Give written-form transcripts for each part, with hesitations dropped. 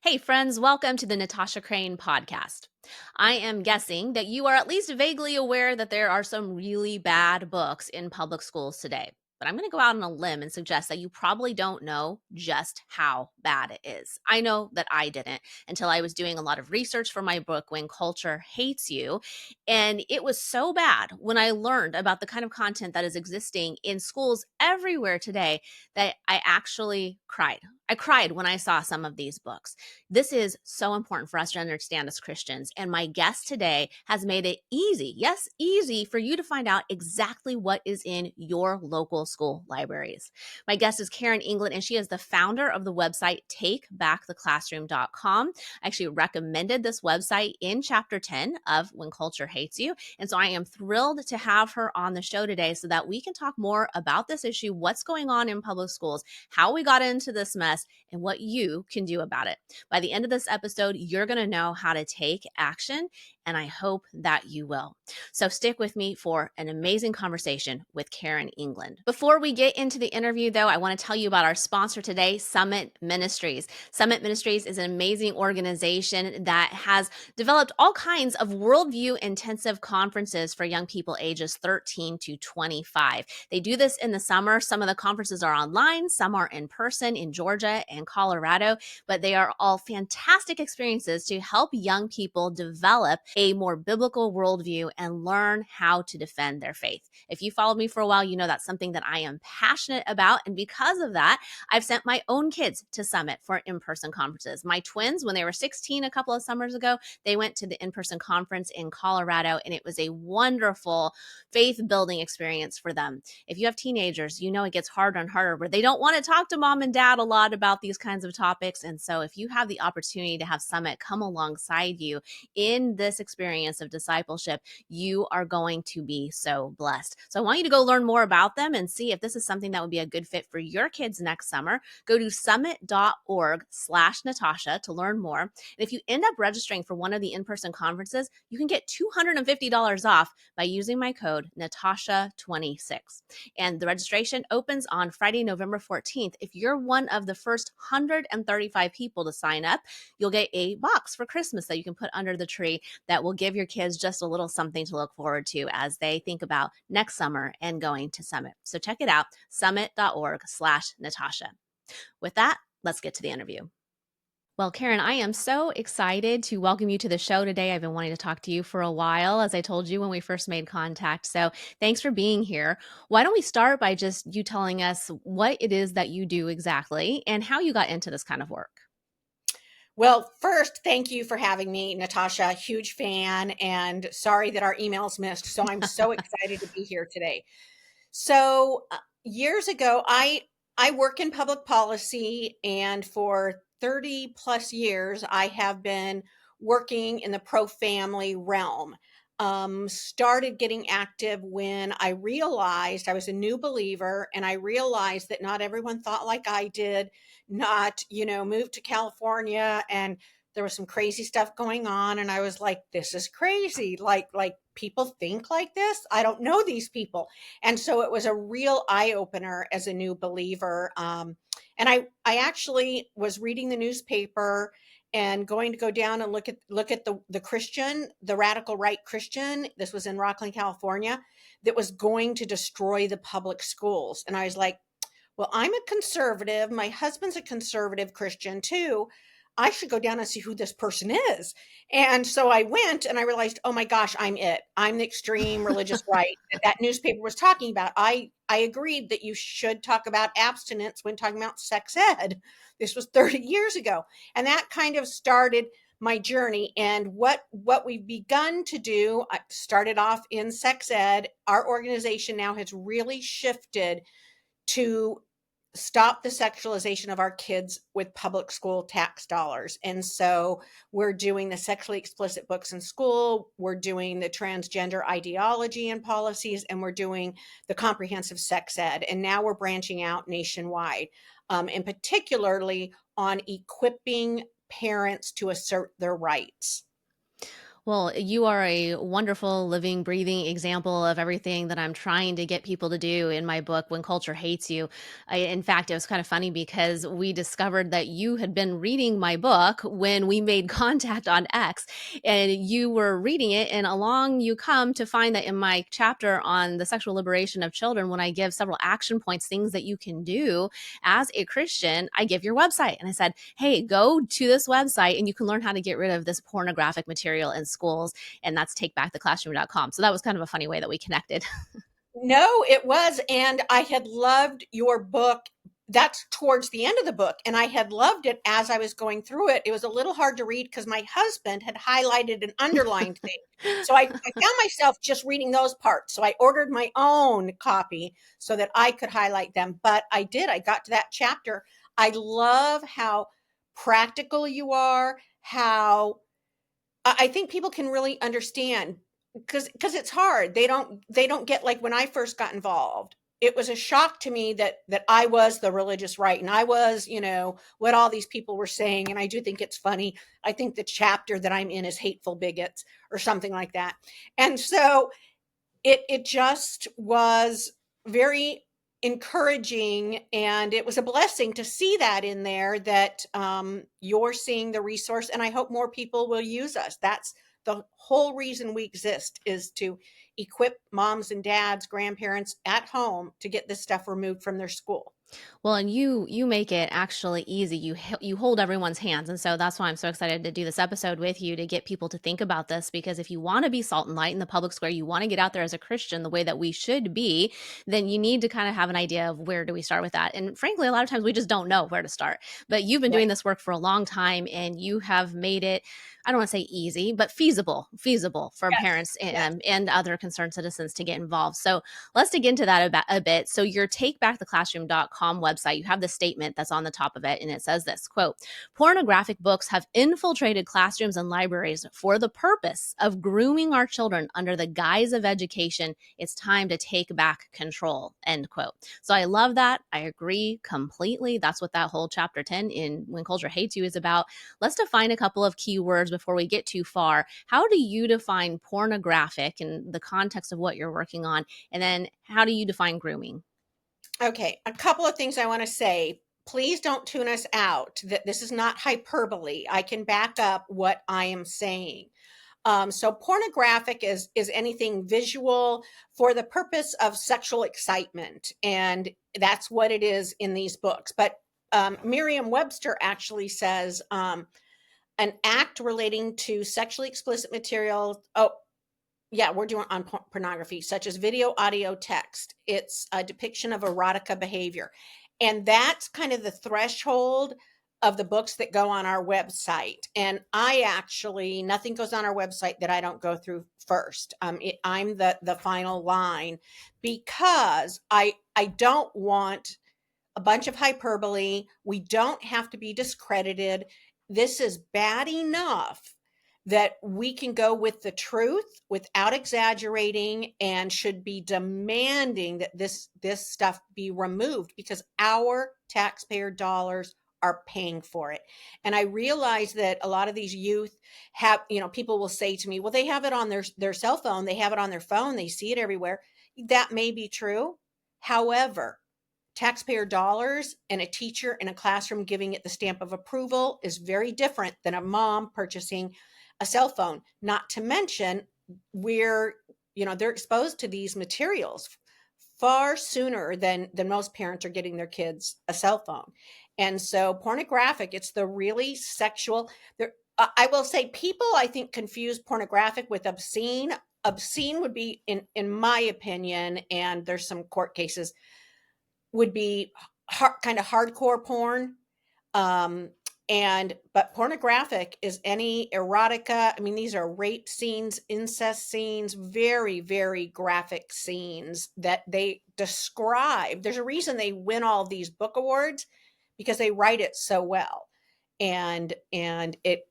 Hey, friends, welcome to the Natasha Crane podcast. I am guessing that you are at least vaguely aware that there are some really bad books in public schools today. But I'm going to go out on a limb and suggest that you probably don't know just how bad it is. I know that I didn't until I was doing a lot of research for my book, When Culture Hates You. And it was so bad when I learned about the kind of content that is existing in schools everywhere today that I actually cried. I cried when I saw some of these books. This is so important for us to understand as Christians. And my guest today has made it easy, yes, easy for you to find out exactly what is in your local school libraries. My guest is Karen England, and she is the founder of the website takebacktheclassroom.com. I actually recommended this website in chapter 10 of When Culture Hates You. And so I am thrilled to have her on the show today so that we can talk more about this issue, what's going on in public schools, how we got into this mess, and what you can do about it. By the end of this episode, you're going to know how to take action, and I hope that you will. So stick with me for an amazing conversation with Karen England. Before we get into the interview, though, I want to tell you about our sponsor today, Summit Ministries. Summit Ministries is an amazing organization that has developed all kinds of worldview intensive conferences for young people ages 13 to 25. They do this in the summer. Some of the conferences are online, some are in person in Georgia and Colorado, but they are all fantastic experiences to help young people develop a more biblical worldview and learn how to defend their faith. If you followed me for a while, you know that's something that I am passionate about. And because of that, I've sent my own kids to Summit for in-person conferences. My twins, when they were 16 a couple of summers ago, they went to the in-person conference in Colorado, and it was a wonderful faith-building experience for them. If you have teenagers, you know it gets harder and harder where they don't want to talk to mom and dad a lot about these kinds of topics. And so if you have the opportunity to have Summit come alongside you in this experience of discipleship, you are going to be so blessed. So I want you to go learn more about them and see if this is something that would be a good fit for your kids next summer. Go to summit.org/Natasha to learn more. And if you end up registering for one of the in-person conferences, you can get $250 off by using my code Natasha26. And the registration opens on Friday, November 14th. If you're one of the first 135 people to sign up, you'll get a box for Christmas that you can put under the tree that will give your kids just a little something to look forward to as they think about next summer and going to Summit. So check it out, summit.org/Natasha. With that, let's get to the interview. Well, Karen, I am so excited to welcome you to the show today. I've been wanting to talk to you for a while, as I told you when we first made contact. So thanks for being here. Why don't we start by just you telling us what it is that you do exactly and how you got into this kind of work? Well, first, thank you for having me, Natasha. Huge fan, and sorry that our emails missed. So I'm so excited to be here today. So years ago, I work in public policy, and for 30 plus years, I have been working in the pro-family realm. Started getting active when I realized I was a new believer, and I realized that not everyone thought like I did. Not, moved to California, and there was some crazy stuff going on, and I was like, this is crazy. Like people think like this. I don't know these people. And so it was a real eye opener as a new believer. And I actually was reading the newspaper and going to go down and look at the Christian, the radical right Christian. This was in Rockland, California, that was going to destroy the public schools. And I was like, well, I'm a conservative. My husband's a conservative Christian too. I should go down and see who this person is. And so I went and I realized, oh my gosh, I'm it. I'm the extreme religious right that newspaper was talking about. I agreed that you should talk about abstinence when talking about sex ed. This was 30 years ago. And that kind of started my journey. And what we've begun to do, I started off in sex ed. Our organization now has really shifted to stop the sexualization of our kids with public school tax dollars. And so we're doing the sexually explicit books in school, we're doing the transgender ideology and policies, and we're doing the comprehensive sex ed. And now we're branching out nationwide, and particularly on equipping parents to assert their rights. Well, you are a wonderful living, breathing example of everything that I'm trying to get people to do in my book, When Culture Hates You. In fact, it was kind of funny because we discovered that you had been reading my book when we made contact on X, and you were reading it, and along you come to find that in my chapter on the sexual liberation of children, when I give several action points, things that you can do as a Christian, I give your website. And I said, hey, go to this website and you can learn how to get rid of this pornographic material in schools. And that's takebacktheclassroom.com. So that was kind of a funny way that we connected. No, it was, and I had loved your book. That's towards the end of the book, and I had loved it as I was going through it. It was a little hard to read because my husband had highlighted and underlined things. So I found myself just reading those parts. So I ordered my own copy so that I could highlight them. But I did. I got to that chapter. I love how practical you are, how I think people can really understand because it's hard. They don't get, like, when I first got involved, it was a shock to me that I was the religious right and I was, what all these people were saying. And I do think it's funny. I think the chapter that I'm in is hateful bigots or something like that. And so it just was very encouraging, and it was a blessing to see that in there, that you're seeing the resource, and I hope more people will use us. That's the whole reason we exist, is to equip moms and dads, grandparents at home to get this stuff removed from their school. Well, and you make it actually easy. You hold everyone's hands, and so that's why I'm so excited to do this episode with you to get people to think about this. Because if you want to be salt and light in the public square, you want to get out there as a Christian the way that we should be, then you need to kind of have an idea of where do we start with that. And frankly, a lot of times we just don't know where to start. But you've been doing Right. this work for a long time, and you have made it, I don't want to say easy, but feasible for Yes. parents Yes. and other concerned citizens to get involved. So let's dig into that a bit. So your takebacktheclassroom.com website, you have the statement that's on the top of it, and it says this quote, pornographic books have infiltrated classrooms and libraries for the purpose of grooming our children under the guise of education. It's time to take back control, end quote. So I love that. I agree completely. That's what that whole chapter 10 in When Culture Hates You is about. Let's define a couple of key words before we get too far. How do you define pornographic in the context of what you're working on? And then how do you define grooming? Okay, a couple of things I want to say. Please don't tune us out. That this is not hyperbole. I can back up what I am saying. So pornographic is anything visual for the purpose of sexual excitement, and that's what it is in these books. But Merriam-Webster actually says an act relating to sexually explicit material. Oh, yeah, we're doing on pornography, such as video, audio, text. It's a depiction of erotica behavior. And that's kind of the threshold of the books that go on our website. And I actually, nothing goes on our website that I don't go through first. I'm the final line, because I don't want a bunch of hyperbole. We don't have to be discredited. This is bad enough that we can go with the truth without exaggerating, and should be demanding that this stuff be removed, because our taxpayer dollars are paying for it. And I realize that a lot of these youth have, people will say to me, well, they have it on their cell phone, they have it on their phone, they see it everywhere. That may be true. However, taxpayer dollars and a teacher in a classroom giving it the stamp of approval is very different than a mom purchasing a cell phone. Not to mention, they're exposed to these materials far sooner than most parents are getting their kids a cell phone. And so pornographic, it's the really sexual there. I will say, people, I think, confuse pornographic with obscene. Obscene would be, in my opinion, and there's some court cases, would be kind of hardcore porn. Um, but pornographic is any erotica. I mean, these are rape scenes, incest scenes, very, very graphic scenes that they describe. There's a reason they win all these book awards, because they write it so well. And it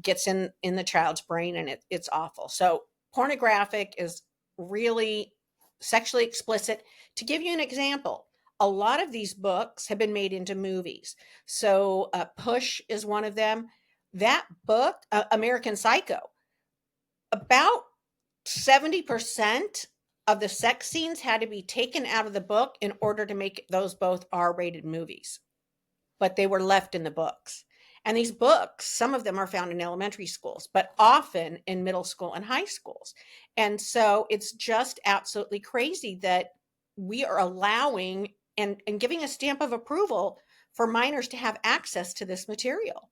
gets in the child's brain, and it's awful. So pornographic is really sexually explicit. To give you an example, a lot of these books have been made into movies. So Push is one of them. That book, American Psycho, about 70% of the sex scenes had to be taken out of the book in order to make those both R-rated movies, but they were left in the books. And these books, some of them are found in elementary schools, but often in middle school and high schools. And so it's just absolutely crazy that we are allowing and giving a stamp of approval for minors to have access to this material.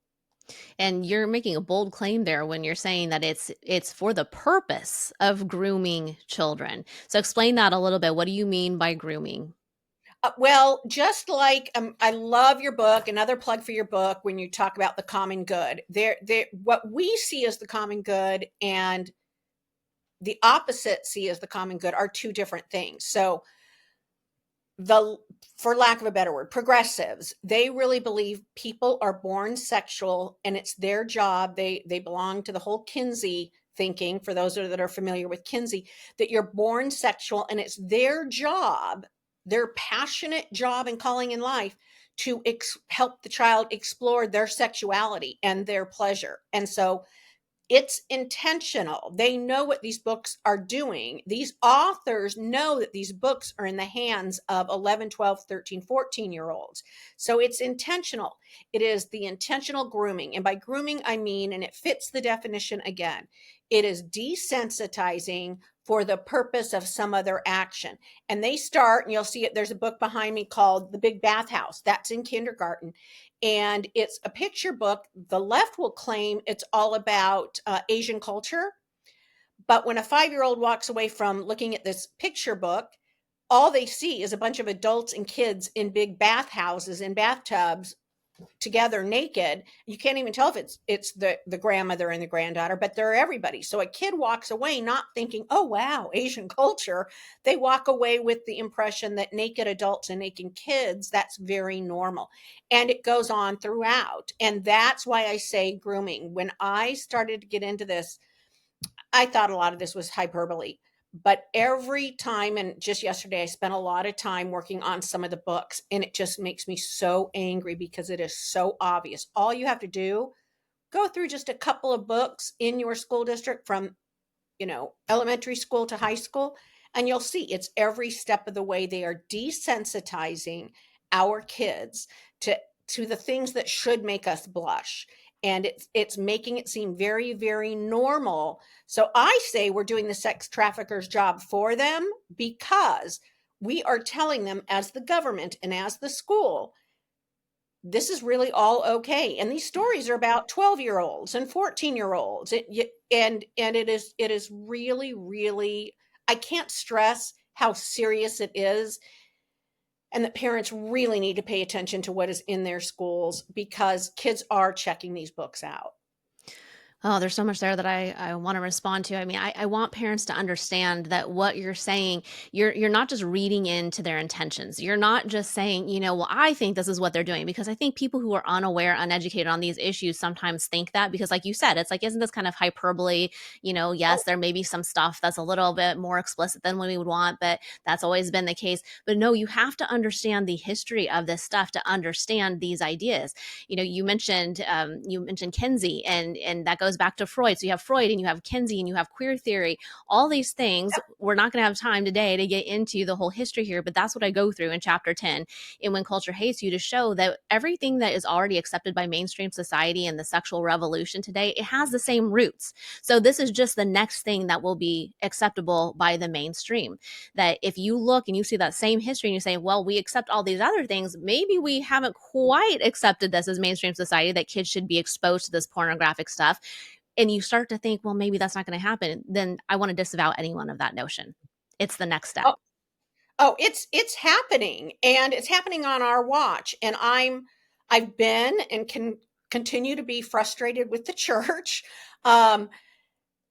And you're making a bold claim there when you're saying that it's for the purpose of grooming children. So explain that a little bit. What do you mean by grooming? Well, just like I love your book. Another plug for your book when you talk about the common good. What we see as the common good and the opposite see as the common good are two different things. So the for lack of a better word, progressives, they really believe people are born sexual and it's their job. They belong to the whole Kinsey thinking, for those that are familiar with Kinsey, that you're born sexual and it's their job, their passionate job and calling in life to help the child explore their sexuality and their pleasure. And so it's intentional. They know what these books are doing. These authors know that these books are in the hands of 11, 12, 13, 14-year-olds. So it's intentional. It is the intentional grooming. And by grooming, I mean, and it fits the definition again, it is desensitizing for the purpose of some other action. And they start, and you'll see it, there's a book behind me called The Big Bathhouse. That's in kindergarten. And it's a picture book. The left will claim it's all about Asian culture. But when a 5-year-old walks away from looking at this picture book, all they see is a bunch of adults and kids in big bathhouses and bathtubs together naked. You can't even tell if it's the grandmother and the granddaughter, but they're everybody. So a kid walks away not thinking, oh wow, Asian culture. They walk away with the impression that naked adults and naked kids, that's very normal. And it goes on throughout. And that's why I say grooming. When I started to get into this, I thought a lot of this was hyperbole. But every time, and just yesterday, I spent a lot of time working on some of the books, and it just makes me so angry because it is so obvious. All you have to do, go through just a couple of books in your school district from, elementary school to high school, and you'll see it's every step of the way they are desensitizing our kids to the things that should make us blush. And it's making it seem very, very normal. So I say we're doing the sex traffickers' job for them because we are telling them as the government and as the school, this is really all okay. And these stories are about 12-year-olds and 14-year-olds. And it is really, really, I can't stress how serious it is, and that parents really need to pay attention to what is in their schools because kids are checking these books out. Oh, there's so much there that I want to respond to. I mean, I want parents to understand that what you're saying, you're not just reading into their intentions. You're not just saying, well, I think this is what they're doing, because I think people who are unaware, uneducated on these issues sometimes think that, because like you said, it's like, isn't this kind of hyperbole? Yes, Oh, there may be some stuff that's a little bit more explicit than what we would want, but that's always been the case. But no, you have to understand the history of this stuff to understand these ideas. You mentioned Kinsey, and that goes back to Freud. So you have Freud and you have Kinsey and you have queer theory, all these things. We're not going to have time today to get into the whole history here, but that's what I go through in chapter 10 in When Culture Hates You, to show that everything that is already accepted by mainstream society and the sexual revolution today, it has the same roots. So this is just the next thing that will be acceptable by the mainstream. That if you look and you see that same history and you say, well, we accept all these other things, maybe we haven't quite accepted this as mainstream society, that kids should be exposed to this pornographic stuff, and you start to think, well, maybe that's not going to happen, then I want to disavow anyone of that notion. It's the next step. oh, oh, it's happening, and it's happening on our watch. And I've been and can continue to be frustrated with the church.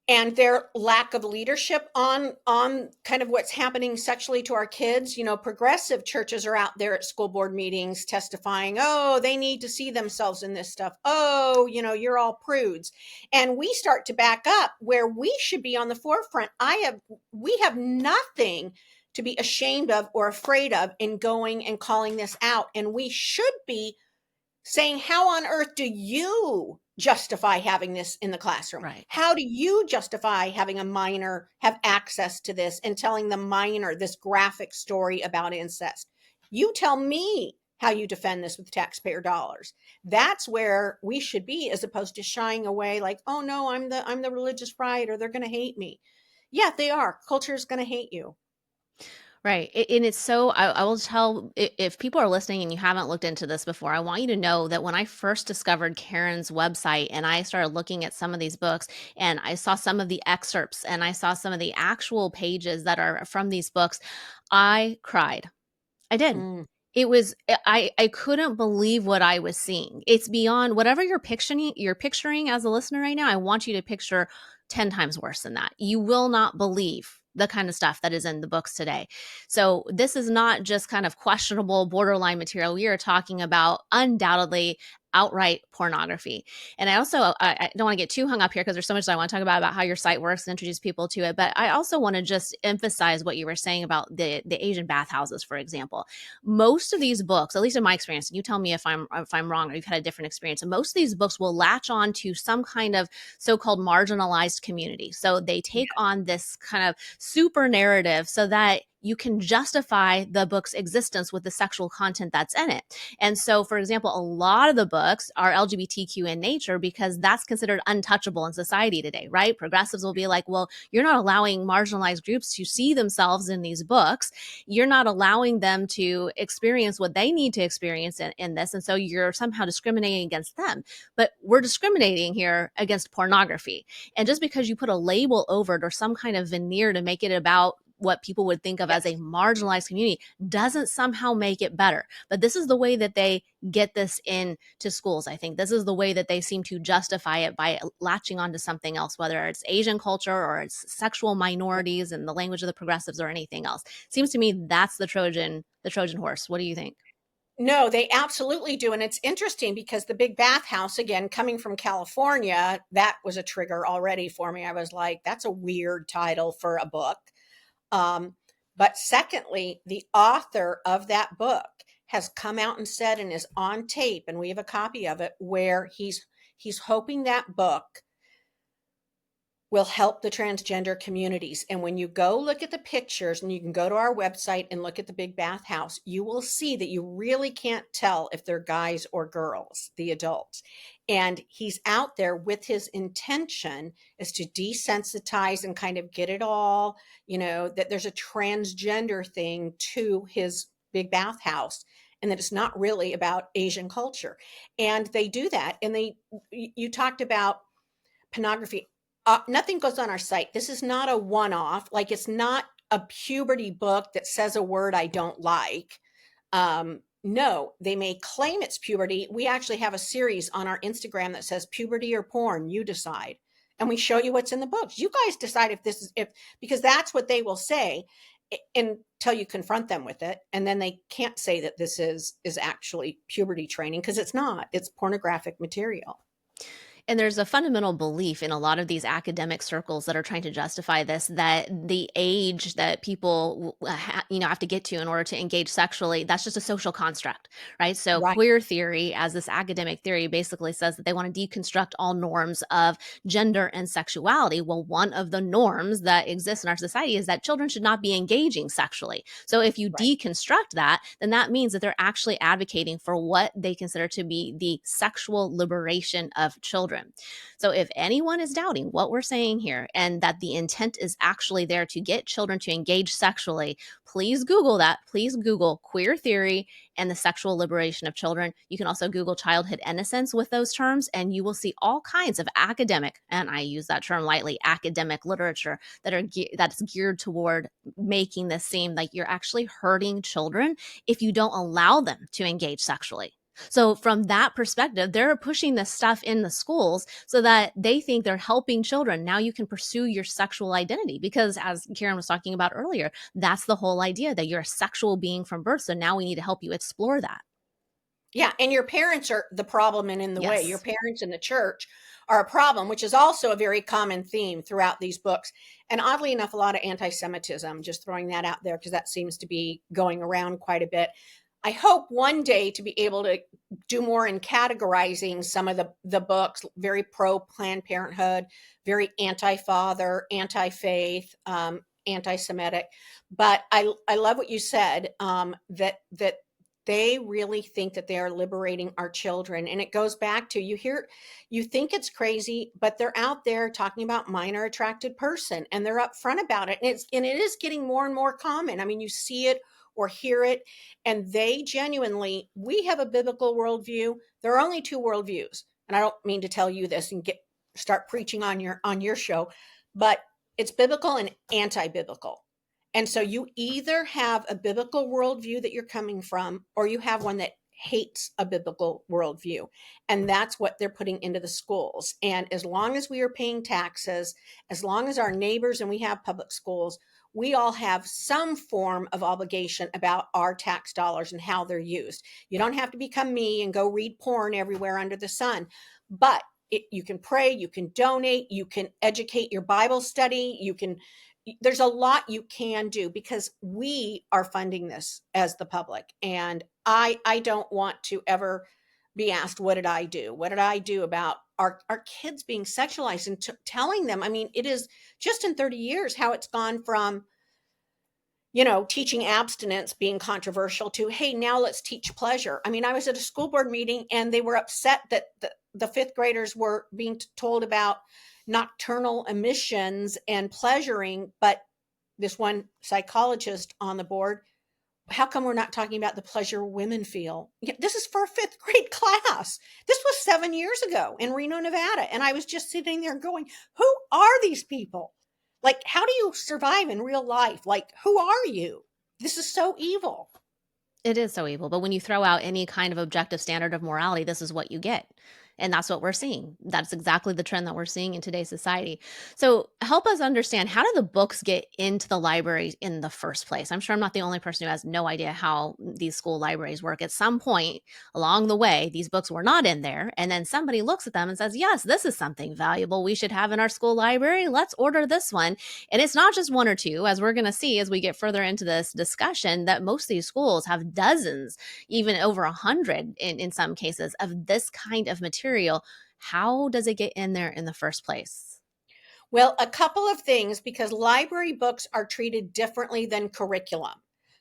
And their lack of leadership on kind of what's happening sexually to our kids. Progressive churches are out there at school board meetings testifying, oh, they need to see themselves in this stuff. Oh, you're all prudes. And we start to back up where we should be on the forefront. We have nothing to be ashamed of or afraid of in going and calling this out. And we should be saying, how on earth do you justify having this in the classroom? Right. How do you justify having a minor have access to this and telling the minor this graphic story about incest? You tell me how you defend this with taxpayer dollars. That's where we should be, as opposed to shying away like, oh no, I'm the religious right, or they're going to hate me. Yeah, they are. Culture is going to hate you. Right. And it's so, I will tell, if people are listening and you haven't looked into this before, I want you to know that when I first discovered Karen's website and I started looking at some of these books and I saw some of the excerpts and I saw some of the actual pages that are from these books, I cried. I did. Mm, It was I couldn't believe what I was seeing. It's beyond whatever you're picturing as a listener right now. I want you to picture 10 times worse than that. You will not believe the kind of stuff that is in the books today. So this is not just kind of questionable borderline material. We are talking about undoubtedly outright pornography. And I also I don't want to get too hung up here because there's so much that I want to talk about how your site works and introduce people to it. But I also want to just emphasize what you were saying about the Asian bathhouses, for example. Most of these books, at least in my experience, and you tell me if I'm wrong or you've had a different experience, and most of these books will latch on to some kind of so-called marginalized community. So they take on this kind of super narrative so that you can justify the book's existence with the sexual content that's in it. And so, for example, a lot of the books are LGBTQ in nature because that's considered untouchable in society today, right? Progressives will be like, well, you're not allowing marginalized groups to see themselves in these books. You're not allowing them to experience what they need to experience in this. And so you're somehow discriminating against them. But we're discriminating here against pornography. And just because you put a label over it or some kind of veneer to make it about what people would think of as a yes. marginalized community doesn't somehow make it better. But this is the way that they get this into schools. I think this is the way that they seem to justify it by latching onto something else, whether it's Asian culture or it's sexual minorities and the language of the progressives or anything else. Seems to me that's the Trojan horse. What do you think? No, they absolutely do. And it's interesting because the big bathhouse, again, coming from California, that was a trigger already for me. I was like, that's a weird title for a book. Um, but secondly, the author of that book has come out and said and is on tape, and we have a copy of it, where he's hoping that book will help the transgender communities. And when you go look at the pictures, and you can go to our website and look at the big bathhouse, you will see that you really can't tell if they're guys or girls, the adults. And he's out there with his intention is to desensitize and kind of get it all, that there's a transgender thing to his big bathhouse and that it's not really about Asian culture. And they do that. And you talked about pornography. Nothing goes on our site. This is not a one-off. Like, it's not a puberty book that says a word I don't like. No, they may claim it's puberty. We actually have a series on our Instagram that says puberty or porn, you decide. And we show you what's in the books. You guys decide if this is, if, because that's what they will say until you confront them with it. And then they can't say that this is actually puberty training, because it's not. It's pornographic material. And there's a fundamental belief in a lot of these academic circles that are trying to justify this, that the age that people have to get to in order to engage sexually, that's just a social construct, right? So Right. queer theory, as this academic theory, basically says that they want to deconstruct all norms of gender and sexuality. Well, one of the norms that exists in our society is that children should not be engaging sexually. So if you Right. deconstruct that, then that means that they're actually advocating for what they consider to be the sexual liberation of children. So if anyone is doubting what we're saying here and that the intent is actually there to get children to engage sexually, please Google that. Please Google queer theory and the sexual liberation of children. You can also Google childhood innocence with those terms, and you will see all kinds of academic, and I use that term lightly, academic literature that's geared toward making this seem like you're actually hurting children if you don't allow them to engage sexually. So from that perspective, they're pushing this stuff in the schools so that they think they're helping children. Now you can pursue your sexual identity because, as Karen was talking about earlier, that's the whole idea, that you're a sexual being from birth. So now we need to help you explore that. Yeah, and your parents are the problem and in the way. Your Yes. parents in the church are a problem, which is also a very common theme throughout these books. And oddly enough, a lot of anti-Semitism, just throwing that out there because that seems to be going around quite a bit. I hope one day to be able to do more in categorizing some of the books, very pro Planned Parenthood, very anti-father, anti-faith, anti-Semitic. But I love what you said, that they really think that they are liberating our children. And it goes back to, you think it's crazy, but they're out there talking about minor attracted person, and they're upfront about it. And it is getting more and more common. I mean, you see it or hear it, and they genuinely, we have a biblical worldview. There are only two worldviews. And I don't mean to tell you this and start preaching on your show, but it's biblical and anti-biblical. And so you either have a biblical worldview that you're coming from, or you have one that hates a biblical worldview. And that's what they're putting into the schools. And as long as we are paying taxes, as long as our neighbors, and we have public schools, we all have some form of obligation about our tax dollars and how they're used. You don't have to become me and go read porn everywhere under the sun, but you can pray, you can donate, you can educate your Bible study, there's a lot you can do, because we are funding this as the public. And I don't want to ever be asked, what did I do? What did I do about our kids being sexualized, and telling them, I mean, it is just in 30 years how it's gone from, teaching abstinence being controversial to, hey, now let's teach pleasure. I mean, I was at a school board meeting and they were upset that the fifth graders were being told about nocturnal emissions and pleasuring. But this one psychologist on the board, how come we're not talking about the pleasure women feel? This is for a fifth grade class. This was 7 years ago in Reno, Nevada. And I was just sitting there going, who are these people? Like, how do you survive in real life? Like, who are you? This is so evil. It is so evil. But when you throw out any kind of objective standard of morality, this is what you get. And that's what we're seeing. That's exactly the trend that we're seeing in today's society. So help us understand, how do the books get into the libraries in the first place? I'm sure I'm not the only person who has no idea how these school libraries work. At some point along the way, these books were not in there. And then somebody looks at them and says, yes, this is something valuable we should have in our school library. Let's order this one. And it's not just one or two, as we're going to see as we get further into this discussion, that most of these schools have dozens, even over 100 in some cases, of this kind of material. How does it get in there in the first place? Well, a couple of things, because library books are treated differently than curriculum.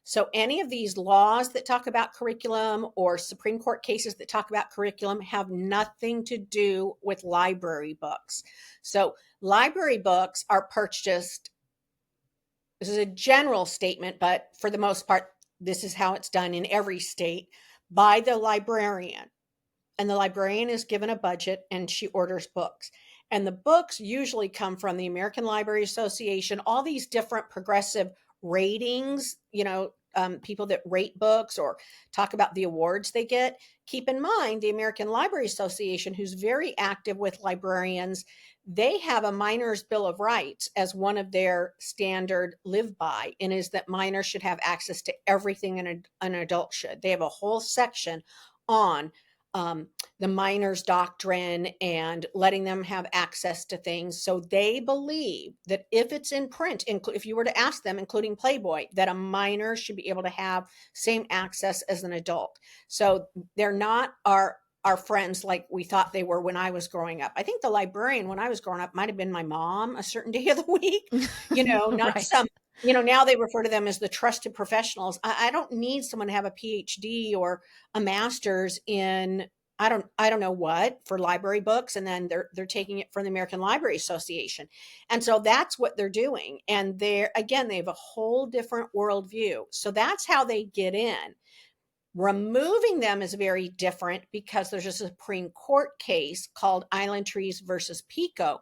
So any of these laws that talk about curriculum or Supreme Court cases that talk about curriculum have nothing to do with library books. So library books are purchased, this is a general statement, but for the most part, this is how it's done in every state, by the librarian. And the librarian is given a budget and she orders books. And the books usually come from the American Library Association, all these different progressive ratings, people that rate books or talk about the awards they get. Keep in mind, the American Library Association, who's very active with librarians, they have a minor's Bill of Rights as one of their standard live by, and is that minors should have access to everything an adult should. They have a whole section on the minors doctrine and letting them have access to things. So they believe that if it's in print, if you were to ask them, including Playboy, that a minor should be able to have same access as an adult. So they're not our friends like we thought they were when I was growing up. I think the librarian when I was growing up might have been my mom a certain day of the week, not Right. some, now they refer to them as the trusted professionals. I don't need someone to have a PhD or a master's in, I don't know what, for library books, and then they're taking it from the American Library Association. And so that's what they're doing. And they have a whole different worldview. So that's how they get in. Removing them is very different, because there's a Supreme Court case called Island Trees versus Pico.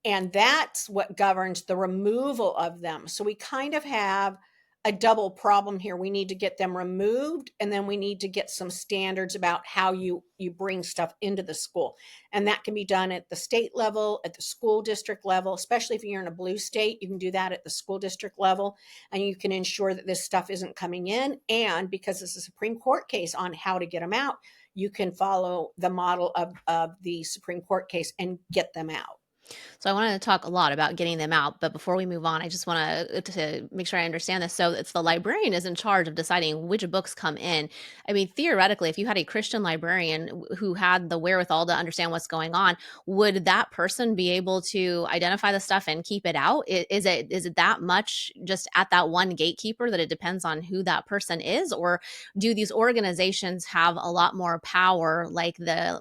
And that's what governs the removal of them. So we kind of have a double problem here. We need to get them removed, and then we need to get some standards about how you bring stuff into the school. And that can be done at the state level, at the school district level, especially if you're in a blue state, you can do that at the school district level, and you can ensure that this stuff isn't coming in. And because it's a Supreme Court case on how to get them out, you can follow the model of the Supreme Court case and get them out. So I wanted to talk a lot about getting them out, but before we move on, I just want to make sure I understand this. So it's the librarian is in charge of deciding which books come in. I mean, theoretically, if you had a Christian librarian who had the wherewithal to understand what's going on, would that person be able to identify the stuff and keep it out? Is it that much just at that one gatekeeper that it depends on who that person is, or do these organizations have a lot more power, like the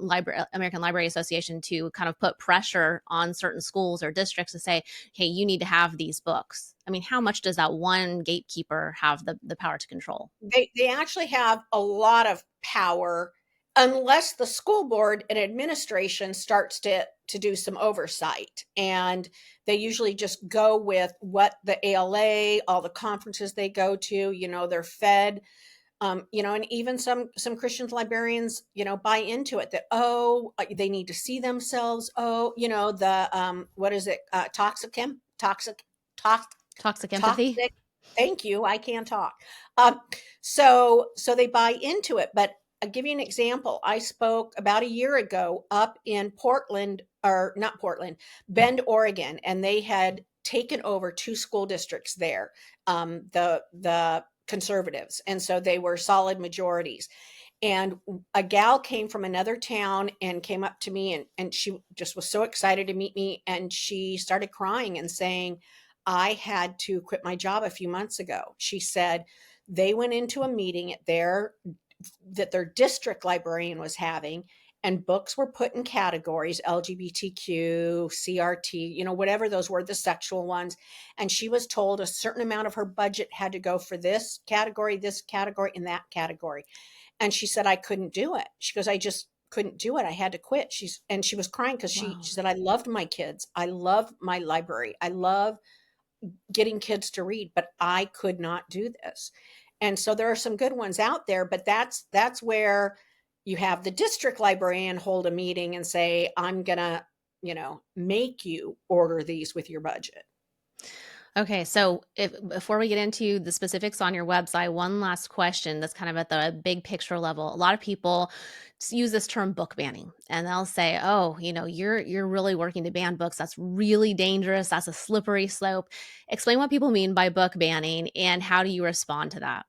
American Library Association, to kind of put pressure on certain schools or districts to say, hey, you need to have these books? I mean, how much does that one gatekeeper have the power to control? They actually have a lot of power unless the school board and administration starts to do some oversight. And they usually just go with what the ALA, all the conferences they go to, they're fed. And even some Christian librarians, buy into it that, they need to see themselves. The what is it? Toxic Toxic empathy. toxic. Thank you. I can talk. Um, so they buy into it. But I'll give you an example. I spoke about a year ago up in Portland, or not Portland, Bend, Oregon, and they had taken over two school districts there. The conservatives, and so they were solid majorities. And a gal came from another town and came up to me, and she just was so excited to meet me, and she started crying and saying, I had to quit my job a few months ago. She said they went into a meeting that their district librarian was having, and books were put in categories: LGBTQ, CRT, whatever those were, the sexual ones. And she was told a certain amount of her budget had to go for this category, and that category. And she said, I couldn't do it. She goes, I just couldn't do it. I had to quit. She was crying because she Wow. said, I loved my kids. I love my library. I love getting kids to read, but I could not do this. And so there are some good ones out there, but that's where you have the district librarian hold a meeting and say, I'm gonna, make you order these with your budget. Okay, so before we get into the specifics on your website, one last question that's kind of at the big picture level. A lot of people use this term book banning, and they'll say, "Oh, you're really working to ban books. That's really dangerous. That's a slippery slope." Explain what people mean by book banning and how do you respond to that?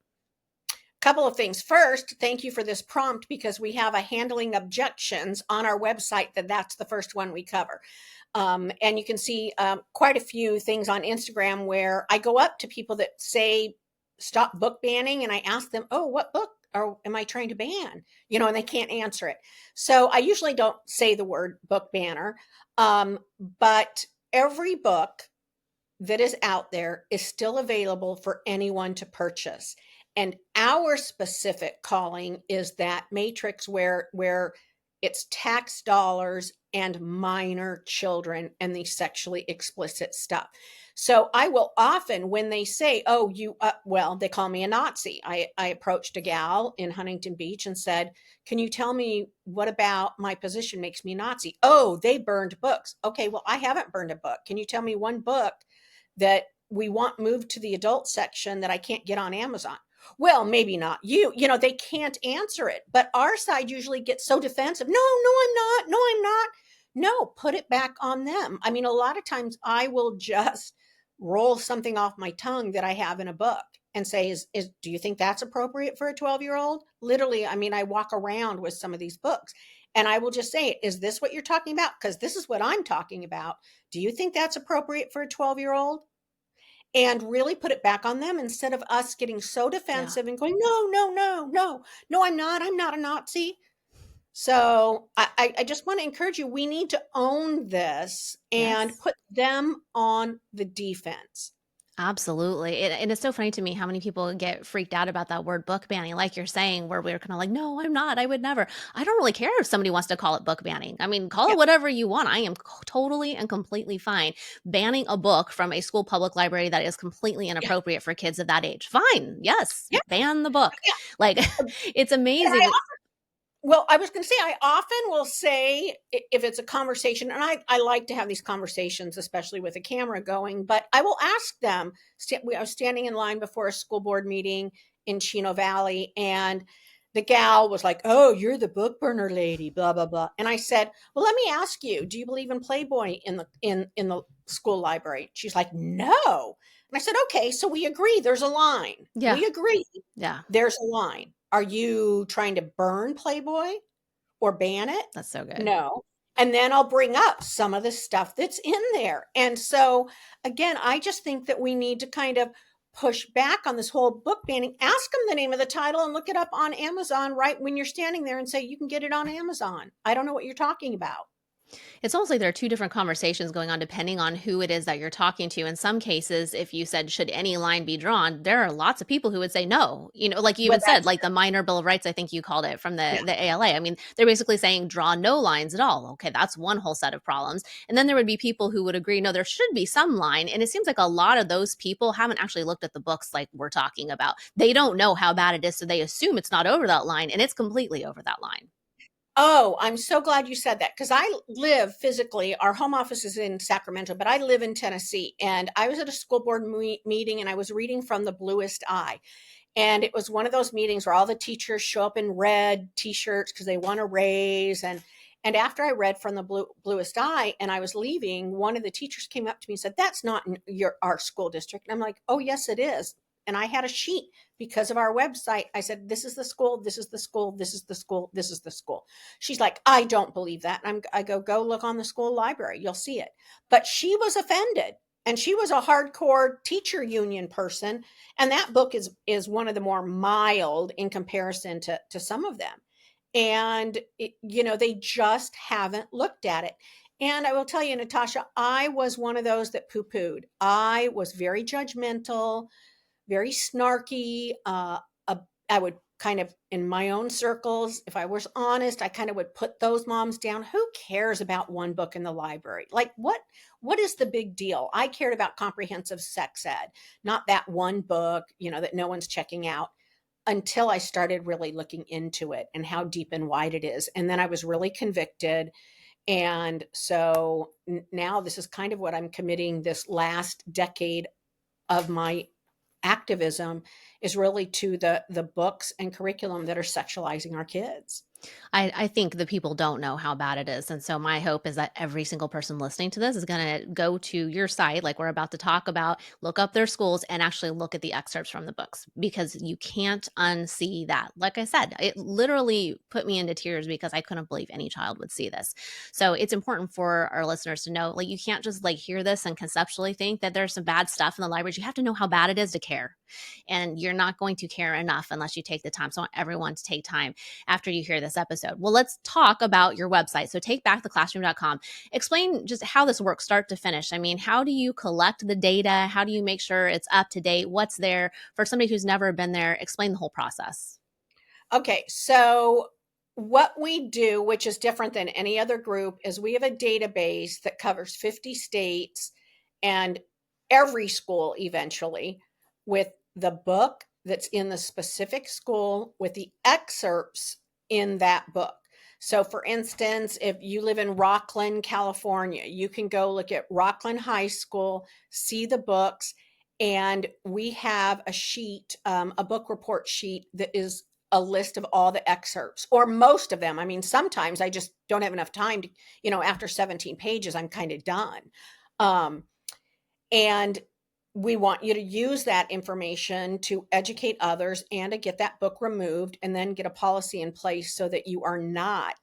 Couple of things. First, thank you for this prompt, because we have a handling objections on our website that's the first one we cover. And you can see quite a few things on Instagram where I go up to people that say, stop book banning. And I ask them, oh, what book am I trying to ban? And they can't answer it. So I usually don't say the word book banner. But every book that is out there is still available for anyone to purchase. And our specific calling is that matrix where it's tax dollars and minor children and the sexually explicit stuff. So I will often, when they say, oh, they call me a Nazi. I approached a gal in Huntington Beach and said, can you tell me what about my position makes me Nazi? Oh, they burned books. Okay, well, I haven't burned a book. Can you tell me one book that we want moved to the adult section that I can't get on Amazon? Well, maybe not you. They can't answer it. But our side usually gets so defensive. No, I'm not. No, I'm not. No, put it back on them. I mean, a lot of times I will just roll something off my tongue that I have in a book and say, do you think that's appropriate for a 12-year-old? Literally, I mean, I walk around with some of these books and I will just say, is this what you're talking about? Because this is what I'm talking about. Do you think that's appropriate for a 12-year-old? And really put it back on them instead of us getting so Yeah. defensive and going, no, no, no, no, no, I'm not a Nazi. So I just want to encourage you. We need to own this and Yes. put them on the defense. Absolutely. And it's so funny to me how many people get freaked out about that word book banning, like you're saying, where we're kind of like, no, I'm not. I would never. I don't really care if somebody wants to call it book banning. I mean, call Yeah, it whatever you want. I am totally and completely fine banning a book from a school public library that is completely yeah, inappropriate for kids of that age. Fine. Yes. yeah, Ban the book. yeah. Like, it's And amazing. I was going to say, I often will say, if it's a conversation, and I like to have these conversations, especially with a camera going, but I will ask them. I was standing in line before a school board meeting in Chino Valley, and the gal was like, "Oh, you're the book burner lady, blah blah blah." And I said, "Well, let me ask you, do you believe in Playboy in the school library?" She's like, "No." And I said, "Okay, so we agree there's a line. Yeah. We agree Yeah. there's a line. Are you trying to burn Playboy or ban it?" That's so good. No. And then I'll bring up some of the stuff that's in there. And so, again, I just think that we need to kind of push back on this whole book banning. Ask them the name of the title and look it up on Amazon right when you're standing there and say, you can get it on Amazon. I don't know what you're talking about. It's almost like there are two different conversations going on depending on who it is that you're talking to. In some cases, if you said, should any line be drawn, there are lots of people who would say no. You know, like you Well, even said, that's like the minor bill of rights, I think you called it from yeah. the ALA. I mean, they're basically saying draw no lines at all. Okay, that's one whole set of problems. And then there would be people who would agree, no, there should be some line. And it seems like a lot of those people haven't actually looked at the books like we're talking about. They don't know how bad it is. So they assume it's not over that line, and it's completely over that line. Oh, I'm so glad you said that because I live physically. Our home office is in Sacramento, but I live in Tennessee. And I was at a school board meeting and I was reading from The Bluest Eye. And it was one of those meetings where all the teachers show up in red t-shirts because they want a raise. And after I read from The Bluest Eye and I was leaving, one of the teachers came up to me and said, "That's not in our school district." And I'm like, "Oh, yes, it is." And I had a sheet because of our website. I said, "This is the school, this is the school, this is the school, this is the school." She's like, "I don't believe that." And I go look on the school library. You'll see it. But she was offended. And she was a hardcore teacher union person. And that book is one of the more mild in comparison to some of them. And they just haven't looked at it. And I will tell you, Natasha, I was one of those that poo-pooed. I was very judgmental, very snarky. I would kind of, in my own circles, if I was honest, I kind of would put those moms down. Who cares about one book in the library? Like, what is the big deal? I cared about comprehensive sex ed, not that one book, that no one's checking out, until I started really looking into it and how deep and wide it is. And then I was really convicted. And so now this is kind of what I'm committing this last decade of my activism is really to the books and curriculum that are sexualizing our kids. I think the people don't know how bad it is. And so my hope is that every single person listening to this is going to go to your site, like we're about to talk about, look up their schools and actually look at the excerpts from the books because you can't unsee that. Like I said, it literally put me into tears because I couldn't believe any child would see this. So it's important for our listeners to know, like, you can't just like hear this and conceptually think that there's some bad stuff in the libraries. You have to know how bad it is to care. And you're not going to care enough unless you take the time. So I want everyone to take time after you hear this episode. Well, let's talk about your website. So takebacktheclassroom.com. Explain just how this works start to finish. I mean, how do you collect the data? How do you make sure it's up to date? What's there for somebody who's never been there? Explain the whole process. Okay, so what we do, which is different than any other group, is we have a database that covers 50 states and every school eventually with the book that's in the specific school with the excerpts in that book. So, for instance, if you live in Rockland, California, you can go look at Rockland High School, see the books, and we have a sheet, a book report sheet that is a list of all the excerpts or most of them. I mean, sometimes I just don't have enough time to, after 17 pages, I'm kind of done. Um, and we want you to use that information to educate others and to get that book removed and then get a policy in place so that you are not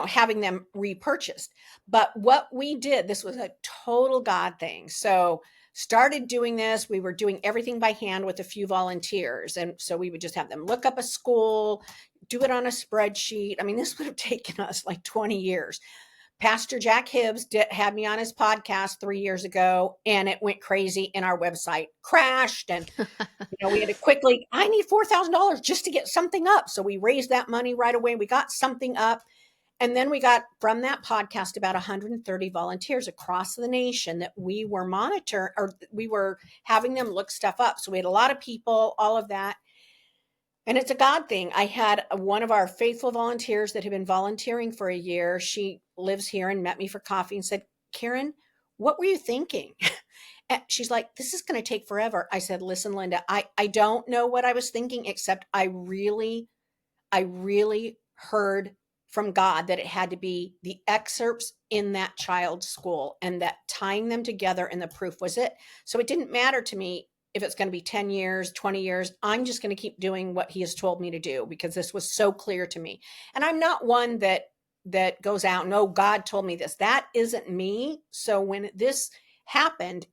having them repurchased. But what we did, this was a total God thing. So started doing this. We were doing everything by hand with a few volunteers. And so we would just have them look up a school, do it on a spreadsheet. I mean, this would have taken us like 20 years. Pastor Jack Hibbs had me on his podcast 3 years ago, and it went crazy, and our website crashed. And we had to quickly, I need $4,000 just to get something up. So we raised that money right away. We got something up. And then we got from that podcast about 130 volunteers across the nation that we were monitoring, or we were having them look stuff up. So we had a lot of people, all of that. And it's a God thing. I had one of our faithful volunteers that had been volunteering for a year. She lives here and met me for coffee and said, "Karen, what were you thinking?" She's like, this is going to take forever. I said, listen, Linda, I don't know what I was thinking, except I really heard from God that it had to be the excerpts in that child's school, and that tying them together and the proof was it. So it didn't matter to me if it's going to be 10 years, 20 years. I'm just going to keep doing what he has told me to do, because this was so clear to me. And I'm not one that goes out and, oh, God told me this. That isn't me. So when this happened,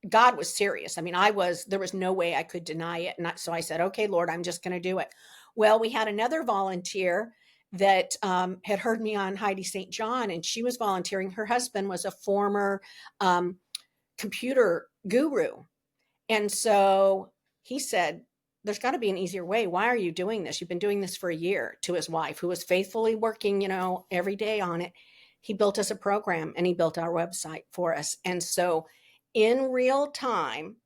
God was serious. I mean, there was no way I could deny it. And so I said, okay, Lord, I'm just going to do it. Well, we had another volunteer that had heard me on Heidi St. John, and she was volunteering. Her husband was a former um, computer guru. And so he said, there's got to be an easier way. Why are you doing this? You've been doing this for a year, to his wife, who was faithfully working, every day on it. He built us a program, and he built our website for us. And so in real time,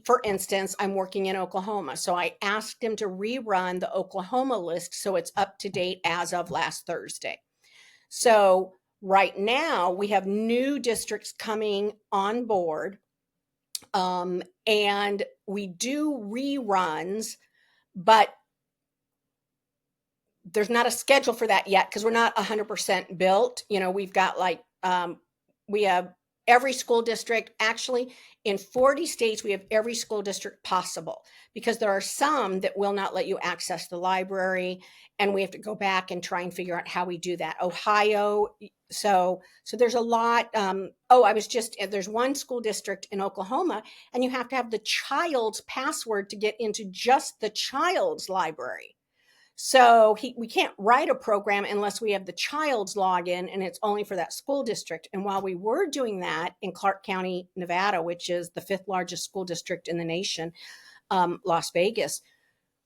for instance, I'm working in Oklahoma. So I asked him to rerun the Oklahoma list so it's up to date as of last Thursday. So right now we have new districts coming on board. And we do reruns, but there's not a schedule for that yet, because we're not 100% built. We've got we have every school district. Actually, in 40 states, we have every school district possible, because there are some that will not let you access the library, and we have to go back and try and figure out how we do that. Ohio, so there's a lot. There's one school district in Oklahoma, and you have to have the child's password to get into just the child's library. So we can't write a program unless we have the child's login, and it's only for that school district. And while we were doing that in Clark County, Nevada, which is the 5th largest school district in the nation, Las Vegas,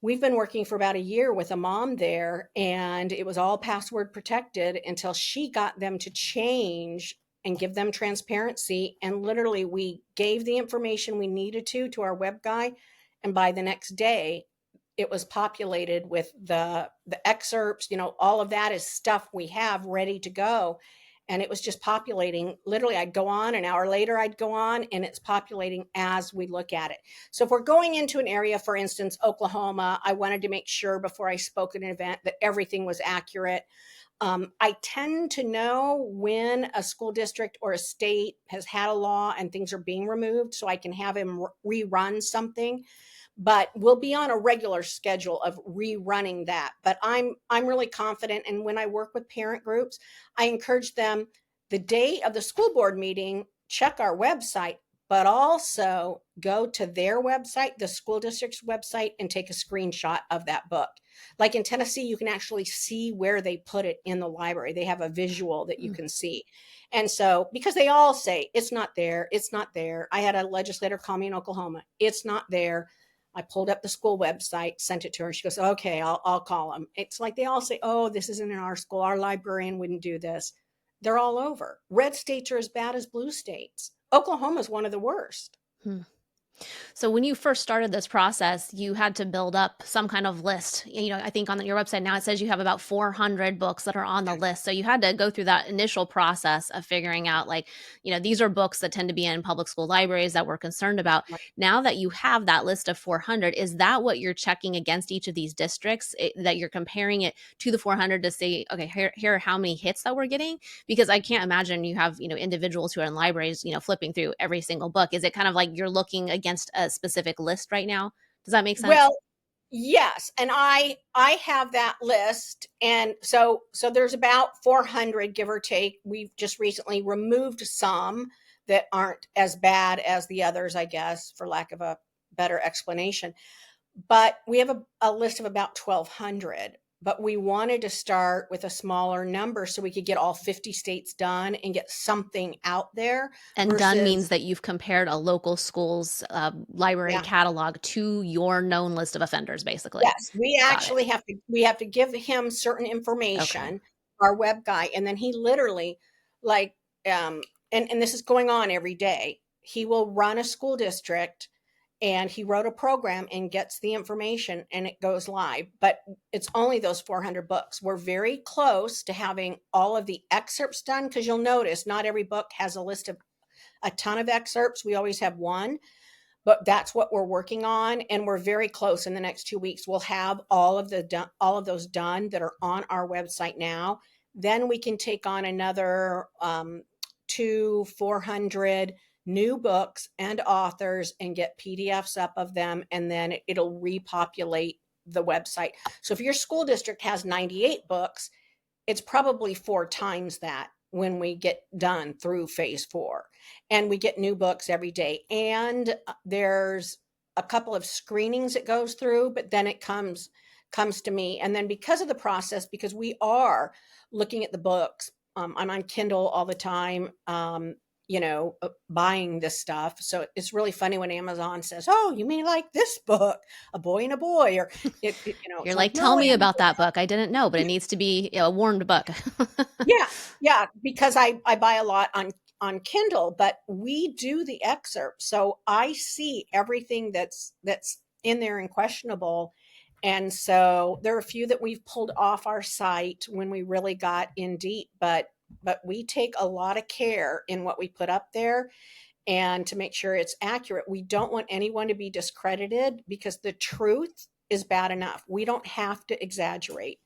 we've been working for about a year with a mom there, and it was all password protected until she got them to change and give them transparency. And literally, we gave the information we needed to our web guy, and by the next day, it was populated with the excerpts. All of that is stuff we have ready to go, and it was just populating. Literally, I'd go on, an hour later I'd go on, and it's populating as we look at it. So if we're going into an area, for instance, Oklahoma, I wanted to make sure before I spoke at an event that everything was accurate. I tend to know when a school district or a state has had a law and things are being removed, so I can have him rerun something. But we'll be on a regular schedule of rerunning that. But I'm really confident. And when I work with parent groups, I encourage them, the day of the school board meeting, check our website, but also go to their website, the school district's website, and take a screenshot of that book. Like in Tennessee, you can actually see where they put it in the library. They have a visual that you can see. And so, because they all say, it's not there, it's not there. I had a legislator call me in Oklahoma, it's not there. I pulled up the school website, sent it to her. She goes, okay, I'll call them. It's like they all say, oh, this isn't in our school. Our librarian wouldn't do this. They're all over. Red states are as bad as blue states. Oklahoma is one of the worst. Hmm. So when you first started this process, you had to build up some kind of list. I think on your website now it says you have about 400 books that are on the list. So you had to go through that initial process of figuring out, these are books that tend to be in public school libraries that we're concerned about. Right. Now that you have that list of 400, is that what you're checking against each of these districts, that you're comparing it to the 400 to say, okay, here are how many hits that we're getting? Because I can't imagine you have, individuals who are in libraries, flipping through every single book. Is it kind of like you're looking against a specific list right now? Does that make sense? Well, yes, and I have that list, and so there's about 400, give or take. We've just recently removed some that aren't as bad as the others, I guess, for lack of a better explanation. But we have a list of about 1,200. But we wanted to start with a smaller number so we could get all 50 states done and get something out there. And done means that you've compared a local school's library catalog to your known list of offenders, basically. Yes, we actually have to give him certain information, our web guy, and then he literally, and this is going on every day. He will run a school district, and he wrote a program and gets the information, and it goes live. But it's only those 400 books. We're very close to having all of the excerpts done, because you'll notice not every book has a list of a ton of excerpts. We always have one, but that's what we're working on, and we're very close. In the next 2 weeks, we'll have all of those done that are on our website now. Then we can take on another 400 new books and authors and get PDFs up of them, and then it'll repopulate the website. So if your school district has 98 books, it's probably 4 times that when we get done through phase 4. And we get new books every day. And there's a couple of screenings it goes through, but then it comes to me. And then because of the process, because we are looking at the books, I'm on Kindle all the time, buying this stuff. So it's really funny when Amazon says, "Oh, you may like this book, A Boy and a Boy," or You're it's like, like, tell "No, me Amazon." about that book. I didn't know, but it needs to be a warmed book. Yeah, yeah, because I buy a lot on Kindle, but we do the excerpt, so I see everything that's in there and questionable. And so there are a few that we've pulled off our site when we really got in deep, but we take a lot of care in what we put up there and to make sure it's accurate. We don't want anyone to be discredited because the truth is bad enough. We don't have to exaggerate.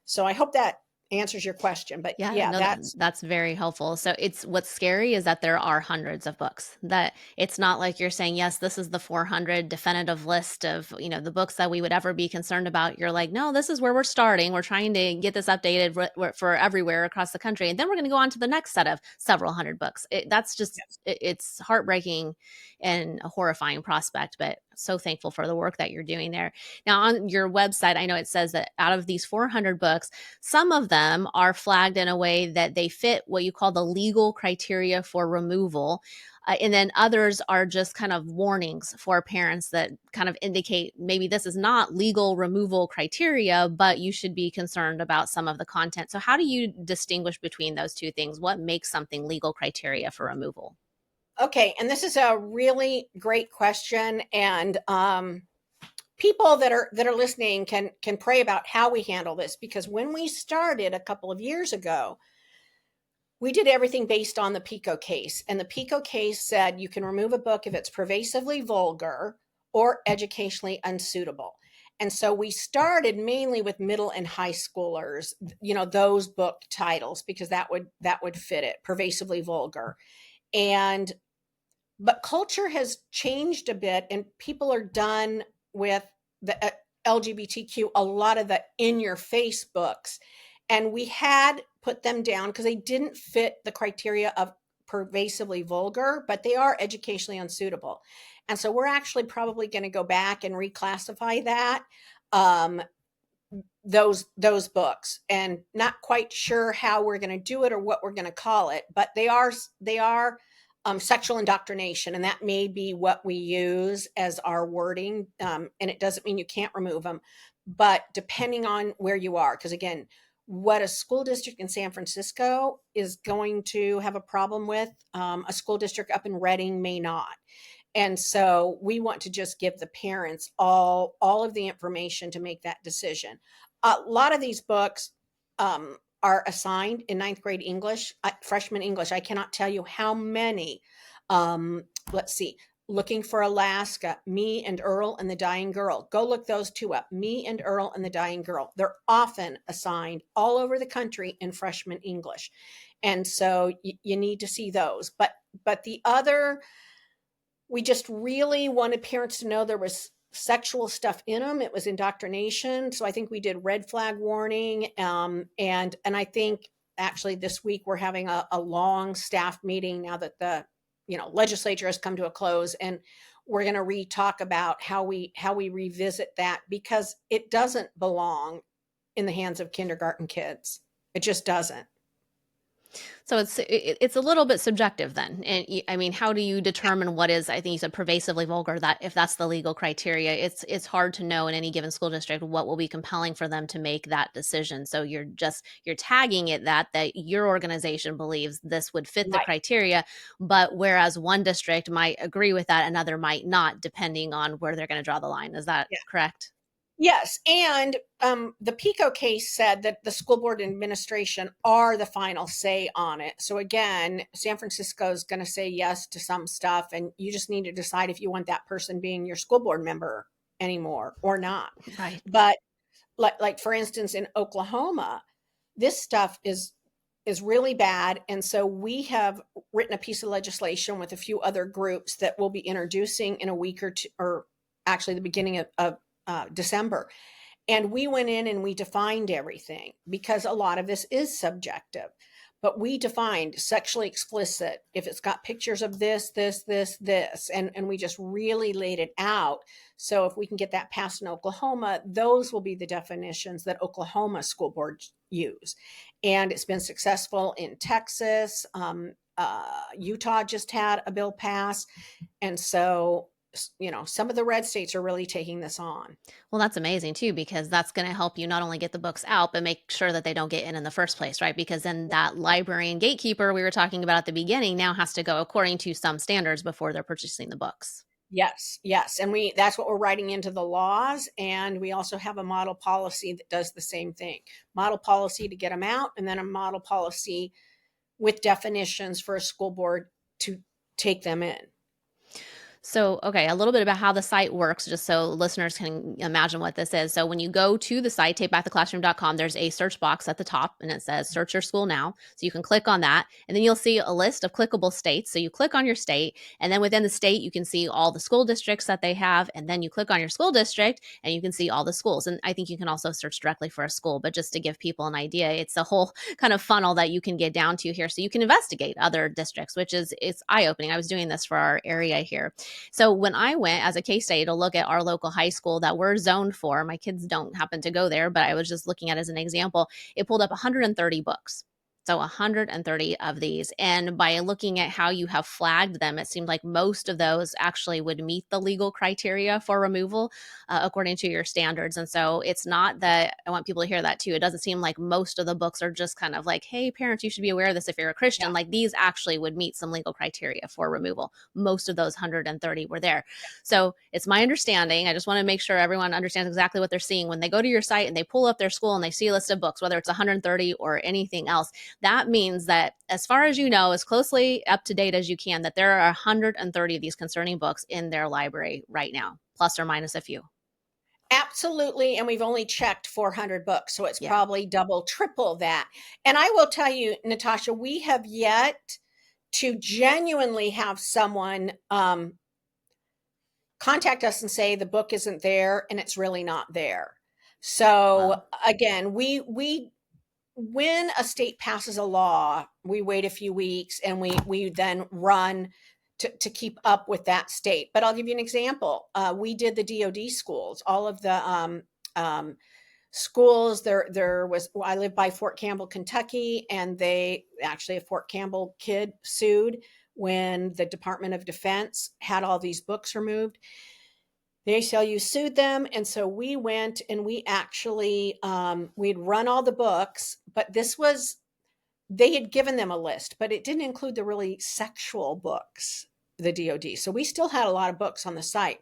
So I hope that answers your question. But Yeah, yeah, no, that's very helpful. So it's what's scary is that there are hundreds of books. That it's not like you're saying, yes, this is the 400 definitive list of, the books that we would ever be concerned about. You're like, no, this is where we're starting. We're trying to get this updated for everywhere across the country. And then we're going to go on to the next set of several hundred books. That's just, yes. it's heartbreaking and a horrifying prospect, but so thankful for the work that you're doing there. Now, on your website, I know it says that out of these 400 books, some of them are flagged in a way that they fit what you call the legal criteria for removal. And then others are just kind of warnings for parents that kind of indicate maybe this is not legal removal criteria, but you should be concerned about some of the content. So, how do you distinguish between those two things? What makes something legal criteria for removal? Okay, and this is a really great question, and people that are listening can pray about how we handle this, because when we started a couple of years ago, we did everything based on the Pico case. And the Pico case said you can remove a book if it's pervasively vulgar or educationally unsuitable. And so we started mainly with middle and high schoolers, those book titles, because that would fit it, pervasively vulgar. And but culture has changed a bit, and people are done with the LGBTQ, a lot of the in your face books. And we had put them down because they didn't fit the criteria of pervasively vulgar, but they are educationally unsuitable. And so we're actually probably going to go back and reclassify that, um, those books, and not quite sure how we're going to do it or what we're going to call it, but they are sexual indoctrination, and that may be what we use as our wording. And it doesn't mean you can't remove them, but depending on where you are, because again, what a school district in San Francisco is going to have a problem with, a school district up in Reading may not. And so we want to just give the parents all of the information to make that decision. A lot of these books are assigned in ninth grade English, freshman English. I cannot tell you how many. Let's see. Looking for Alaska, Me and Earl and the Dying Girl. Go look those two up. Me and Earl and the Dying Girl. They're often assigned all over the country in freshman English. And so you need to see those. But the other, we just really wanted parents to know there was sexual stuff in them. It was indoctrination. So I think we did red flag warning. And I think actually this week we're having a long staff meeting now that the legislature has come to a close, and we're going to re-talk about how we revisit that, because it doesn't belong in the hands of kindergarten kids. It just doesn't. So it's a little bit subjective then. And I mean, how do you determine what is, I think you said pervasively vulgar, that if that's the legal criteria, it's hard to know in any given school district what will be compelling for them to make that decision. So you're tagging it that your organization believes this would fit the Right. criteria, but whereas one district might agree with that, another might not, depending on where they're going to draw the line. Is that Yeah. correct? Yes, and the Pico case said that the school board administration are the final say on it. So again, San Francisco is going to say yes to some stuff, and you just need to decide if you want that person being your school board member anymore or not. Right. But like for instance, in Oklahoma, this stuff is really bad, and so we have written a piece of legislation with a few other groups that we'll be introducing in a week or two, or actually the beginning of December. And we went in and we defined everything because a lot of this is subjective. But we defined sexually explicit if it's got pictures of this, and we just really laid it out. So if we can get that passed in Oklahoma, those will be the definitions that Oklahoma school boards use. And it's been successful in Texas. Utah just had a bill pass. And so, some of the red states are really taking this on. Well, that's amazing too, because that's going to help you not only get the books out, but make sure that they don't get in the first place, right? Because then that librarian gatekeeper we were talking about at the beginning now has to go according to some standards before they're purchasing the books. Yes, yes. And that's what we're writing into the laws. And we also have a model policy that does the same thing. Model policy to get them out, and then a model policy with definitions for a school board to take them in. So, okay, a little bit about how the site works, just so listeners can imagine what this is. So, when you go to the site, takebacktheclassroom.com, there's a search box at the top and it says search your school now. So, you can click on that and then you'll see a list of clickable states. So, you click on your state, and then within the state, you can see all the school districts that they have. And then you click on your school district and you can see all the schools. And I think you can also search directly for a school, but just to give people an idea, it's a whole kind of funnel that you can get down to here. So, you can investigate other districts, which is it's eye opening. I was doing this for our area here. So when I went as a case study to look at our local high school that we're zoned for, my kids don't happen to go there, but I was just looking at it as an example, it pulled up 130 books. So 130 of these. And by looking at how you have flagged them, it seemed like most of those actually would meet the legal criteria for removal according to your standards. And so it's not that I want people to hear that too. It doesn't seem like most of the books are just kind of like, hey, parents, you should be aware of this if you're a Christian. Yeah. Like these actually would meet some legal criteria for removal. Most of those 130 were there. So it's my understanding. I just want to make sure everyone understands exactly what they're seeing when they go to your site and they pull up their school and they see a list of books, whether it's 130 or anything else. That means that as far as you know, as closely up to date as you can, that there are 130 of these concerning books in their library right now, plus or minus a few. Absolutely. And we've only checked 400 books. So it's Yeah. probably double, triple that. And I will tell you, Natasha, we have yet to genuinely have someone contact us and say the book isn't there and it's really not there. So Wow. again, we when a state passes a law, we wait a few weeks and we then run to keep up with that state. But I'll give you an example. We did the DoD schools, all of the schools. There was, I live by Fort Campbell, Kentucky, and they actually, a Fort Campbell kid sued when the Department of Defense had all these books removed. The ACLU sued them, and so we went and we actually we'd run all the books, but this was, they had given them a list, but it didn't include the really sexual books, the DoD. So we still had a lot of books on the site.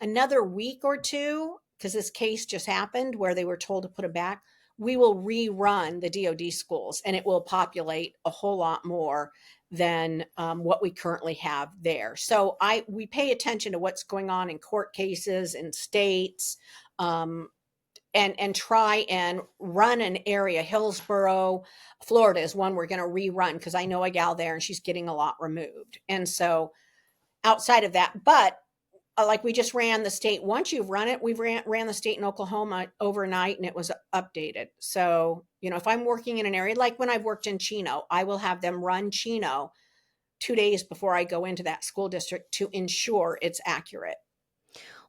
Another week or two, because this case just happened where they were told to put it back, we will rerun the DoD schools and it will populate a whole lot more than what we currently have there. So we pay attention to what's going on in court cases in states, and try and run an area. Hillsborough, Florida is one we're going to rerun because I know a gal there and she's getting a lot removed. And so outside of that, but like we just ran the state. Once you've run it, we've ran the state in Oklahoma overnight and it was updated. So, if I'm working in an area, like when I've worked in Chino, I will have them run Chino 2 days before I go into that school district to ensure it's accurate.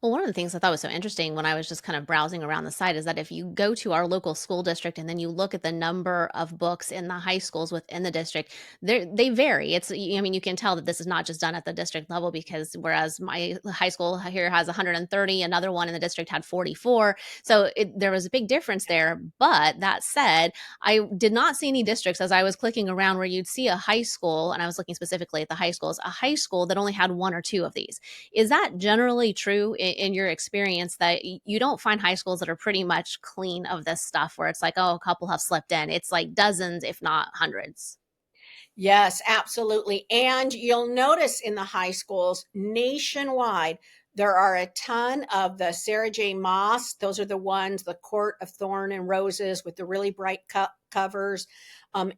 Well, one of the things I thought was so interesting when I was just kind of browsing around the site is that if you go to our local school district and then you look at the number of books in the high schools within the district, they vary. I mean, you can tell that this is not just done at the district level because whereas my high school here has 130, another one in the district had 44. So there was a big difference there. But that said, I did not see any districts as I was clicking around where you'd see a high school, and I was looking specifically at the high schools, a high school that only had one or two of these. Is that generally true in your experience that you don't find high schools that are pretty much clean of this stuff where it's like, oh, a couple have slipped in. It's like dozens, if not hundreds. Yes, absolutely. And you'll notice in the high schools nationwide, there are a ton of the Sarah J. Maas. Those are the ones, the Court of Thorn and Roses with the really bright covers,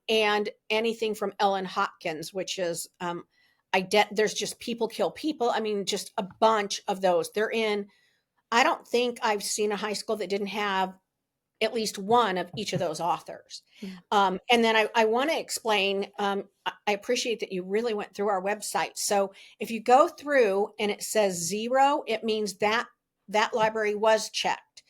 and anything from Ellen Hopkins, which is there's just People Kill People. I mean, just a bunch of those. They're in. I don't think I've seen a high school that didn't have at least one of each of those authors. Mm. And then I want to explain, I appreciate that you really went through our website. So if you go through and it says 0, it means that that library was checked.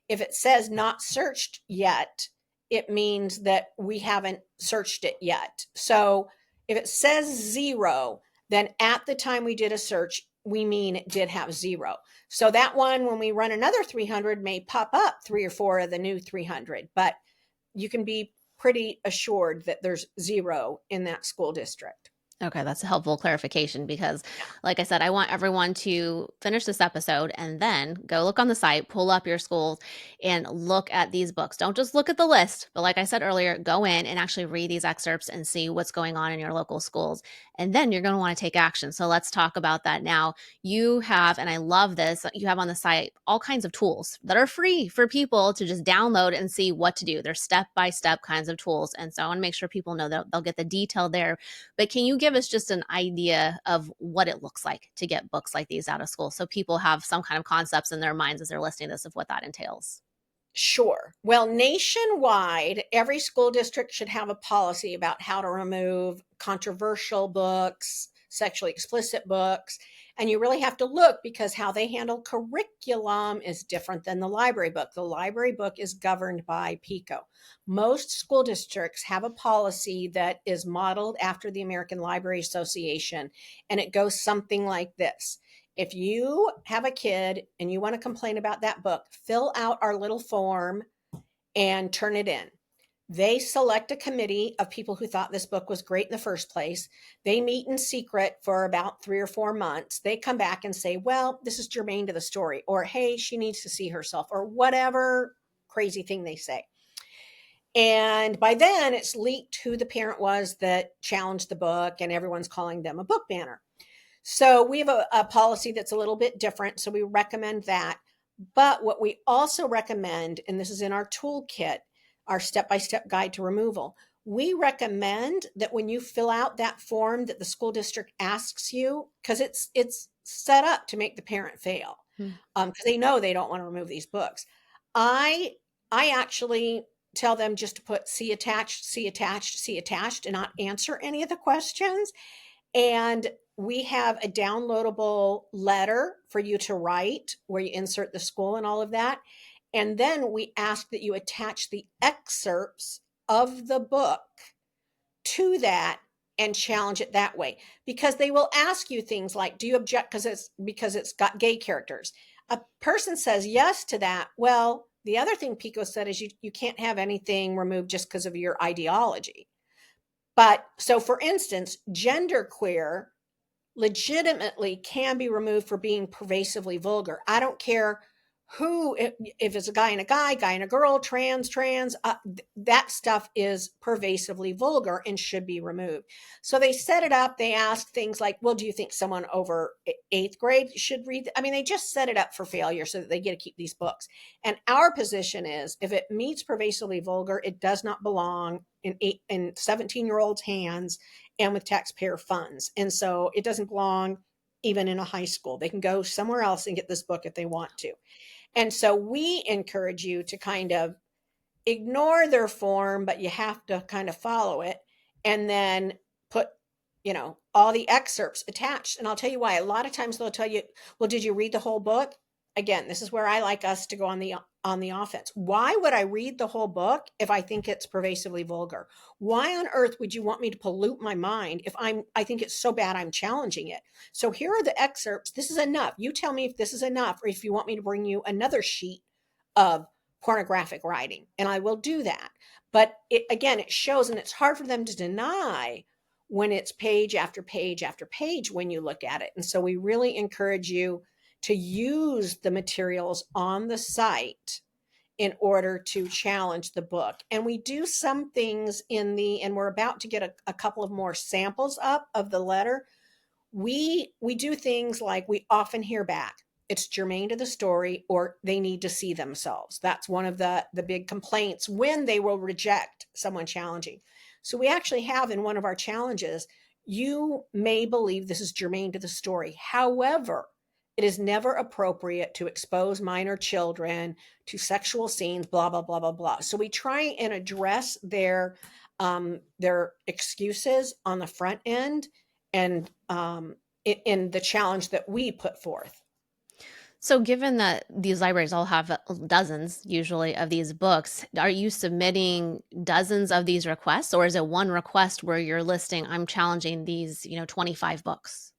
If it says not searched yet, it means that we haven't searched it yet. So if it says 0, then at the time we did a search, we mean it did have 0. So that one, when we run another 300, may pop up 3 or 4 of the new 300, but you can be pretty assured that there's 0 in that school district. Okay, that's a helpful clarification because, like I said, I want everyone to finish this episode and then go look on the site, pull up your schools, and look at these books. Don't just look at the list, but like I said earlier, go in and actually read these excerpts and see what's going on in your local schools. And then you're going to want to take action. So let's talk about that now. You have, and I love this, you have on the site all kinds of tools that are free for people to just download and see what to do. They're step-by-step kinds of tools. And so I want to make sure people know that they'll get the detail there. But can you give us just an idea of what it looks like to get books like these out of school so people have some kind of concepts in their minds as they're listening to this of what that entails? Sure. Well, nationwide, every school district should have a policy about how to remove controversial books, sexually explicit books. And you really have to look because how they handle curriculum is different than the library book. The library book is governed by PICO. Most school districts have a policy that is modeled after the American Library Association, and it goes something like this. If you have a kid and you want to complain about that book, fill out our little form and turn it in. They select a committee of people who thought this book was great in the first place. They meet in secret for about 3 or 4 months. They come back and say, well, this is germane to the story, or hey, she needs to see herself, or whatever crazy thing they say. And by then it's leaked who the parent was that challenged the book, and everyone's calling them a book banner. So we have a policy that's a little bit different. So we recommend that. But what we also recommend, and this is in our toolkit, our step-by-step guide to removal, we recommend that when you fill out that form that the school district asks you, because it's set up to make the parent fail, because they know they don't want to remove these books. I actually tell them just to put see attached, see attached, see attached, and not answer any of the questions. And we have a downloadable letter for you to write where you insert the school and all of that. And then we ask that you attach the excerpts of the book to that and challenge it that way, because they will ask you things like, do you object because it's got gay characters? A person says yes to that. Well, the other thing Pico said is you can't have anything removed just because of your ideology. But so for instance, genderqueer legitimately can be removed for being pervasively vulgar. I don't care who, if it's a guy and a girl, trans, that stuff is pervasively vulgar and should be removed. So they set it up. They ask things like, well, do you think someone over 8th grade should read? I mean, they just set it up for failure so that they get to keep these books. And our position is if it meets pervasively vulgar, it does not belong in 17-year-olds' hands and with taxpayer funds. And so it doesn't belong even in a high school. They can go somewhere else and get this book if they want to. And so we encourage you to kind of ignore their form, but you have to kind of follow it and then put, all the excerpts attached. And I'll tell you why. A lot of times they'll tell you, well, did you read the whole book? Again, this is where I like us to go on the offense. Why would I read the whole book if I think it's pervasively vulgar? Why on earth would you want me to pollute my mind if I think it's so bad I'm challenging it? So here are the excerpts. This is enough. You tell me if this is enough or if you want me to bring you another sheet of pornographic writing, and I will do that. But it shows, and it's hard for them to deny when it's page after page after page when you look at it. And so we really encourage you to use the materials on the site in order to challenge the book. And we do some things and we're about to get a couple of more samples up of the letter. We do things like we often hear back it's germane to the story or they need to see themselves. That's one of the big complaints when they will reject someone challenging. So we actually have in one of our challenges, you may believe this is germane to the story. However, it is never appropriate to expose minor children to sexual scenes, blah, blah, blah, blah, blah. So we try and address their excuses on the front end and in the challenge that we put forth. So, given that these libraries all have dozens usually of these books, are you submitting dozens of these requests, or is it one request where you're listing, I'm challenging these, 25 books?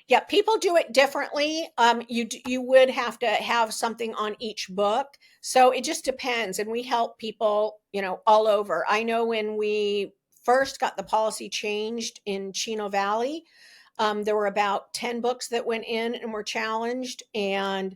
Yeah, people do it differently. You would have to have something on each book, so it just depends. And we help people, all over. I know when we first got the policy changed in Chino Valley, there were about 10 books that went in and were challenged, and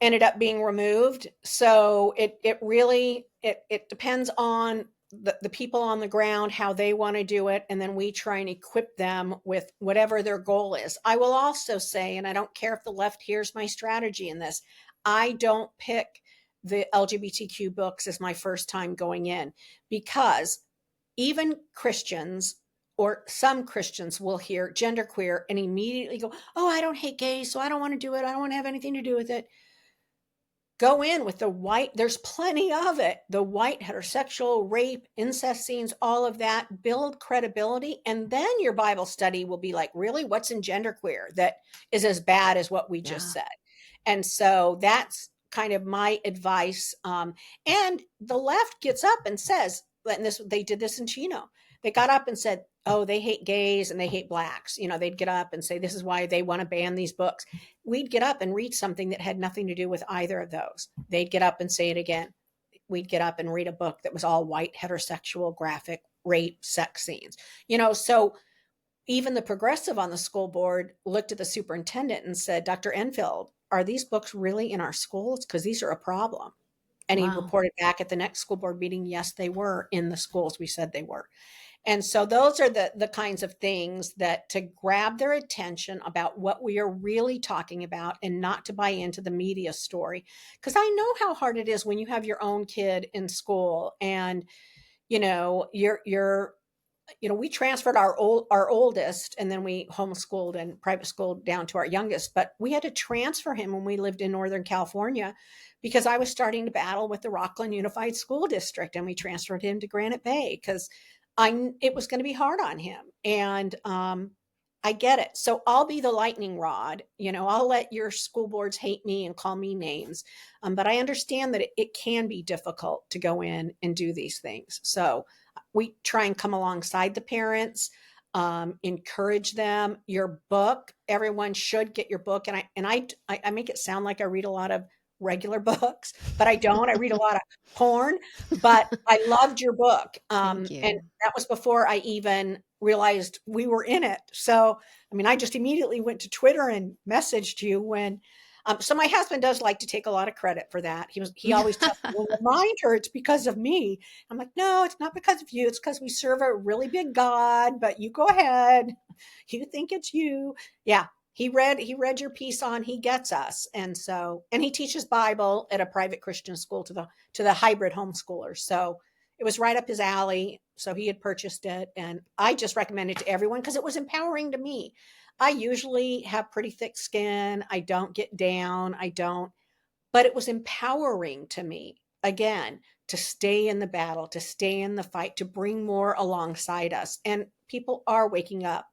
ended up being removed. So it really it depends on the people on the ground, how they want to do it. And then we try and equip them with whatever their goal is. I will also say, and I don't care if the left hears my strategy in this, I don't pick the LGBTQ books as my first time going in, because even Christians or some Christians will hear genderqueer and immediately go, oh, I don't hate gays, so I don't want to do it. I don't want to have anything to do with it. Go in with the white, there's plenty of it. The white heterosexual rape, incest scenes, all of that, build credibility. And then your Bible study will be like, really, what's in genderqueer that is as bad as what we just Yeah. said? And so that's kind of my advice. And the left gets up and says, and they did this in Chino. They got up and said, oh, they hate gays and they hate blacks. They'd get up and say, this is why they want to ban these books. We'd get up and read something that had nothing to do with either of those. They'd get up and say it again. We'd get up and read a book that was all white, heterosexual, graphic, rape, sex scenes. So even the progressive on the school board looked at the superintendent and said, Dr. Enfield, are these books really in our schools? Because these are a problem. And he Wow. reported back at the next school board meeting, yes, they were in the schools. We said they were. And so those are the kinds of things that to grab their attention about what we are really talking about and not to buy into the media story. Because I know how hard it is when you have your own kid in school and, you're we transferred our oldest, and then we homeschooled and private schooled down to our youngest, but we had to transfer him when we lived in Northern California because I was starting to battle with the Rockland Unified School District, and we transferred him to Granite Bay because it was going to be hard on him. And I get it. So I'll be the lightning rod. I'll let your school boards hate me and call me names. But I understand that it can be difficult to go in and do these things. So we try and come alongside the parents, encourage them. Your book, everyone should get your book. And I make it sound like I read a lot of regular books, but I don't. I read a lot of porn, but I loved your book. Thank And you. that was before I even realized we were in it. So, I just immediately went to Twitter and messaged you when. So my husband does like to take a lot of credit for that. He always tells me, well, remind her it's because of me. I'm like, no, it's not because of you. It's because we serve a really big God, but you go ahead. You think it's you. Yeah. He read your piece on He Gets Us. And he teaches Bible at a private Christian school to the hybrid homeschoolers. So it was right up his alley. So he had purchased it, and I just recommend it to everyone because it was empowering to me. I usually have pretty thick skin. I don't get down. But it was empowering to me, again, to stay in the battle, to stay in the fight, to bring more alongside us. And people are waking up.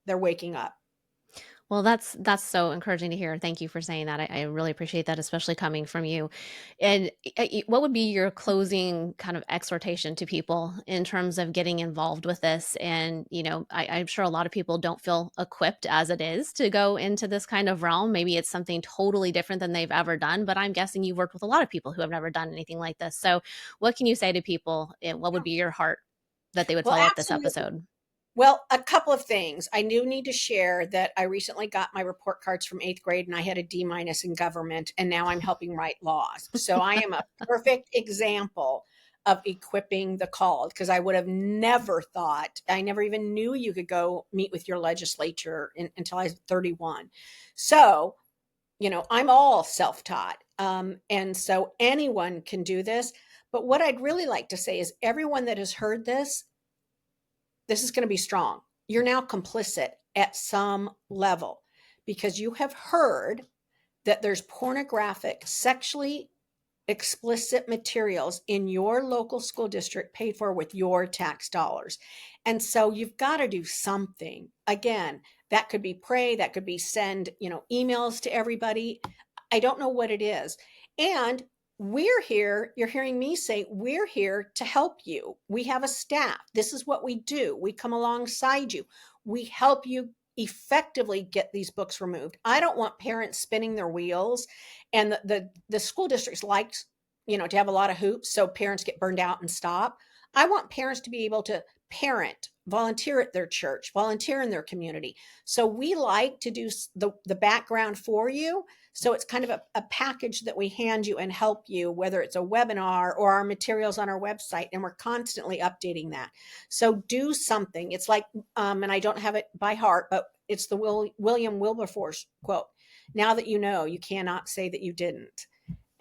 They're waking up. Well, that's so encouraging to hear. Thank you for saying that. I really appreciate that, especially coming from you. And what would be your closing kind of exhortation to people in terms of getting involved with this? And I'm sure a lot of people don't feel equipped as it is to go into this kind of realm. Maybe it's something totally different than they've ever done. But I'm guessing you've worked with a lot of people who have never done anything like this. So, what can you say to people? And what would be your heart that they would Well, follow up this absolutely. episode? Well, a couple of things. I do need to share that I recently got my report cards from 8th grade and I had a D minus in government, and now I'm helping write laws. So I am a perfect example of equipping the called, because I would have never thought, I never even knew you could go meet with your legislature until I was 31. So, I'm all self taught. And so anyone can do this. But what I'd really like to say is everyone that has heard this is going to be strong. You're now complicit at some level because you have heard that there's pornographic, sexually explicit materials in your local school district paid for with your tax dollars. And so you've got to do something. Again, that could be pray, that could be send, emails to everybody. I don't know what it is. And we're here, you're hearing me say, we're here to help you. We have a staff. This is what we do. We come alongside you. We help you effectively get these books removed. I don't want parents spinning their wheels, and the school districts like, to have a lot of hoops so parents get burned out and stop. I want parents to be able to parent, volunteer at their church, volunteer in their community. So we like to do the background for you. So it's kind of a package that we hand you and help you, whether it's a webinar or our materials on our website, and we're constantly updating that. So do something. It's like, and I don't have it by heart, but it's the William Wilberforce quote. Now that you know, you cannot say that you didn't.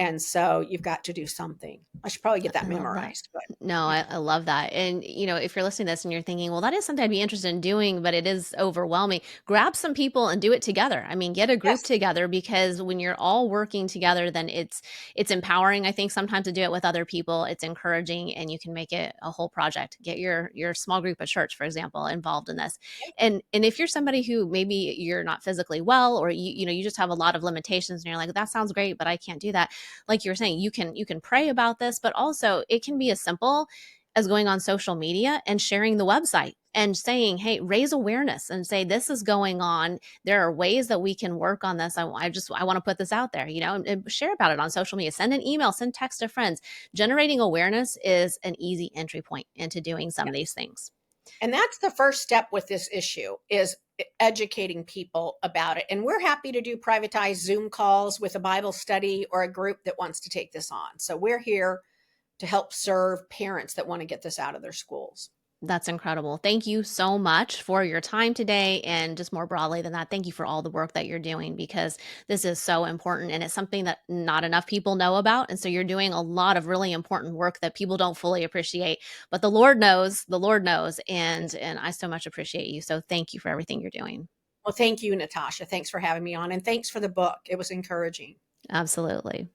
And so you've got to do something. I should probably get I that love that. memorized, but No, yeah. I love that. And, if you're listening to this and you're thinking, well, that is something I'd be interested in doing, but it is overwhelming, grab some people and do it together. I mean, get a group Yes. together, because when you're all working together, then it's empowering. I think sometimes to do it with other people, it's encouraging, and you can make it a whole project. Get your small group at church, for example, involved in this. And if you're somebody who maybe you're not physically well, or you just have a lot of limitations and you're like, that sounds great, but I can't do that, like you were saying, you can pray about this, but also it can be as simple as going on social media and sharing the website and saying, hey, raise awareness and say, this is going on. There are ways that we can work on this. I want to put this out there, and share about it on social media. Send an email, send text to friends. Generating awareness is an easy entry point into doing some Yeah. of these things. And that's the first step with this issue, is educating people about it. And we're happy to do privatized Zoom calls with a Bible study or a group that wants to take this on. So we're here to help serve parents that want to get this out of their schools. That's incredible. Thank you so much for your time today. And just more broadly than that, thank you for all the work that you're doing, because this is so important and it's something that not enough people know about. And so you're doing a lot of really important work that people don't fully appreciate. But the Lord knows. And I so much appreciate you. So thank you for everything you're doing. Well, thank you, Natasha. Thanks for having me on. And thanks for the book. It was encouraging. Absolutely.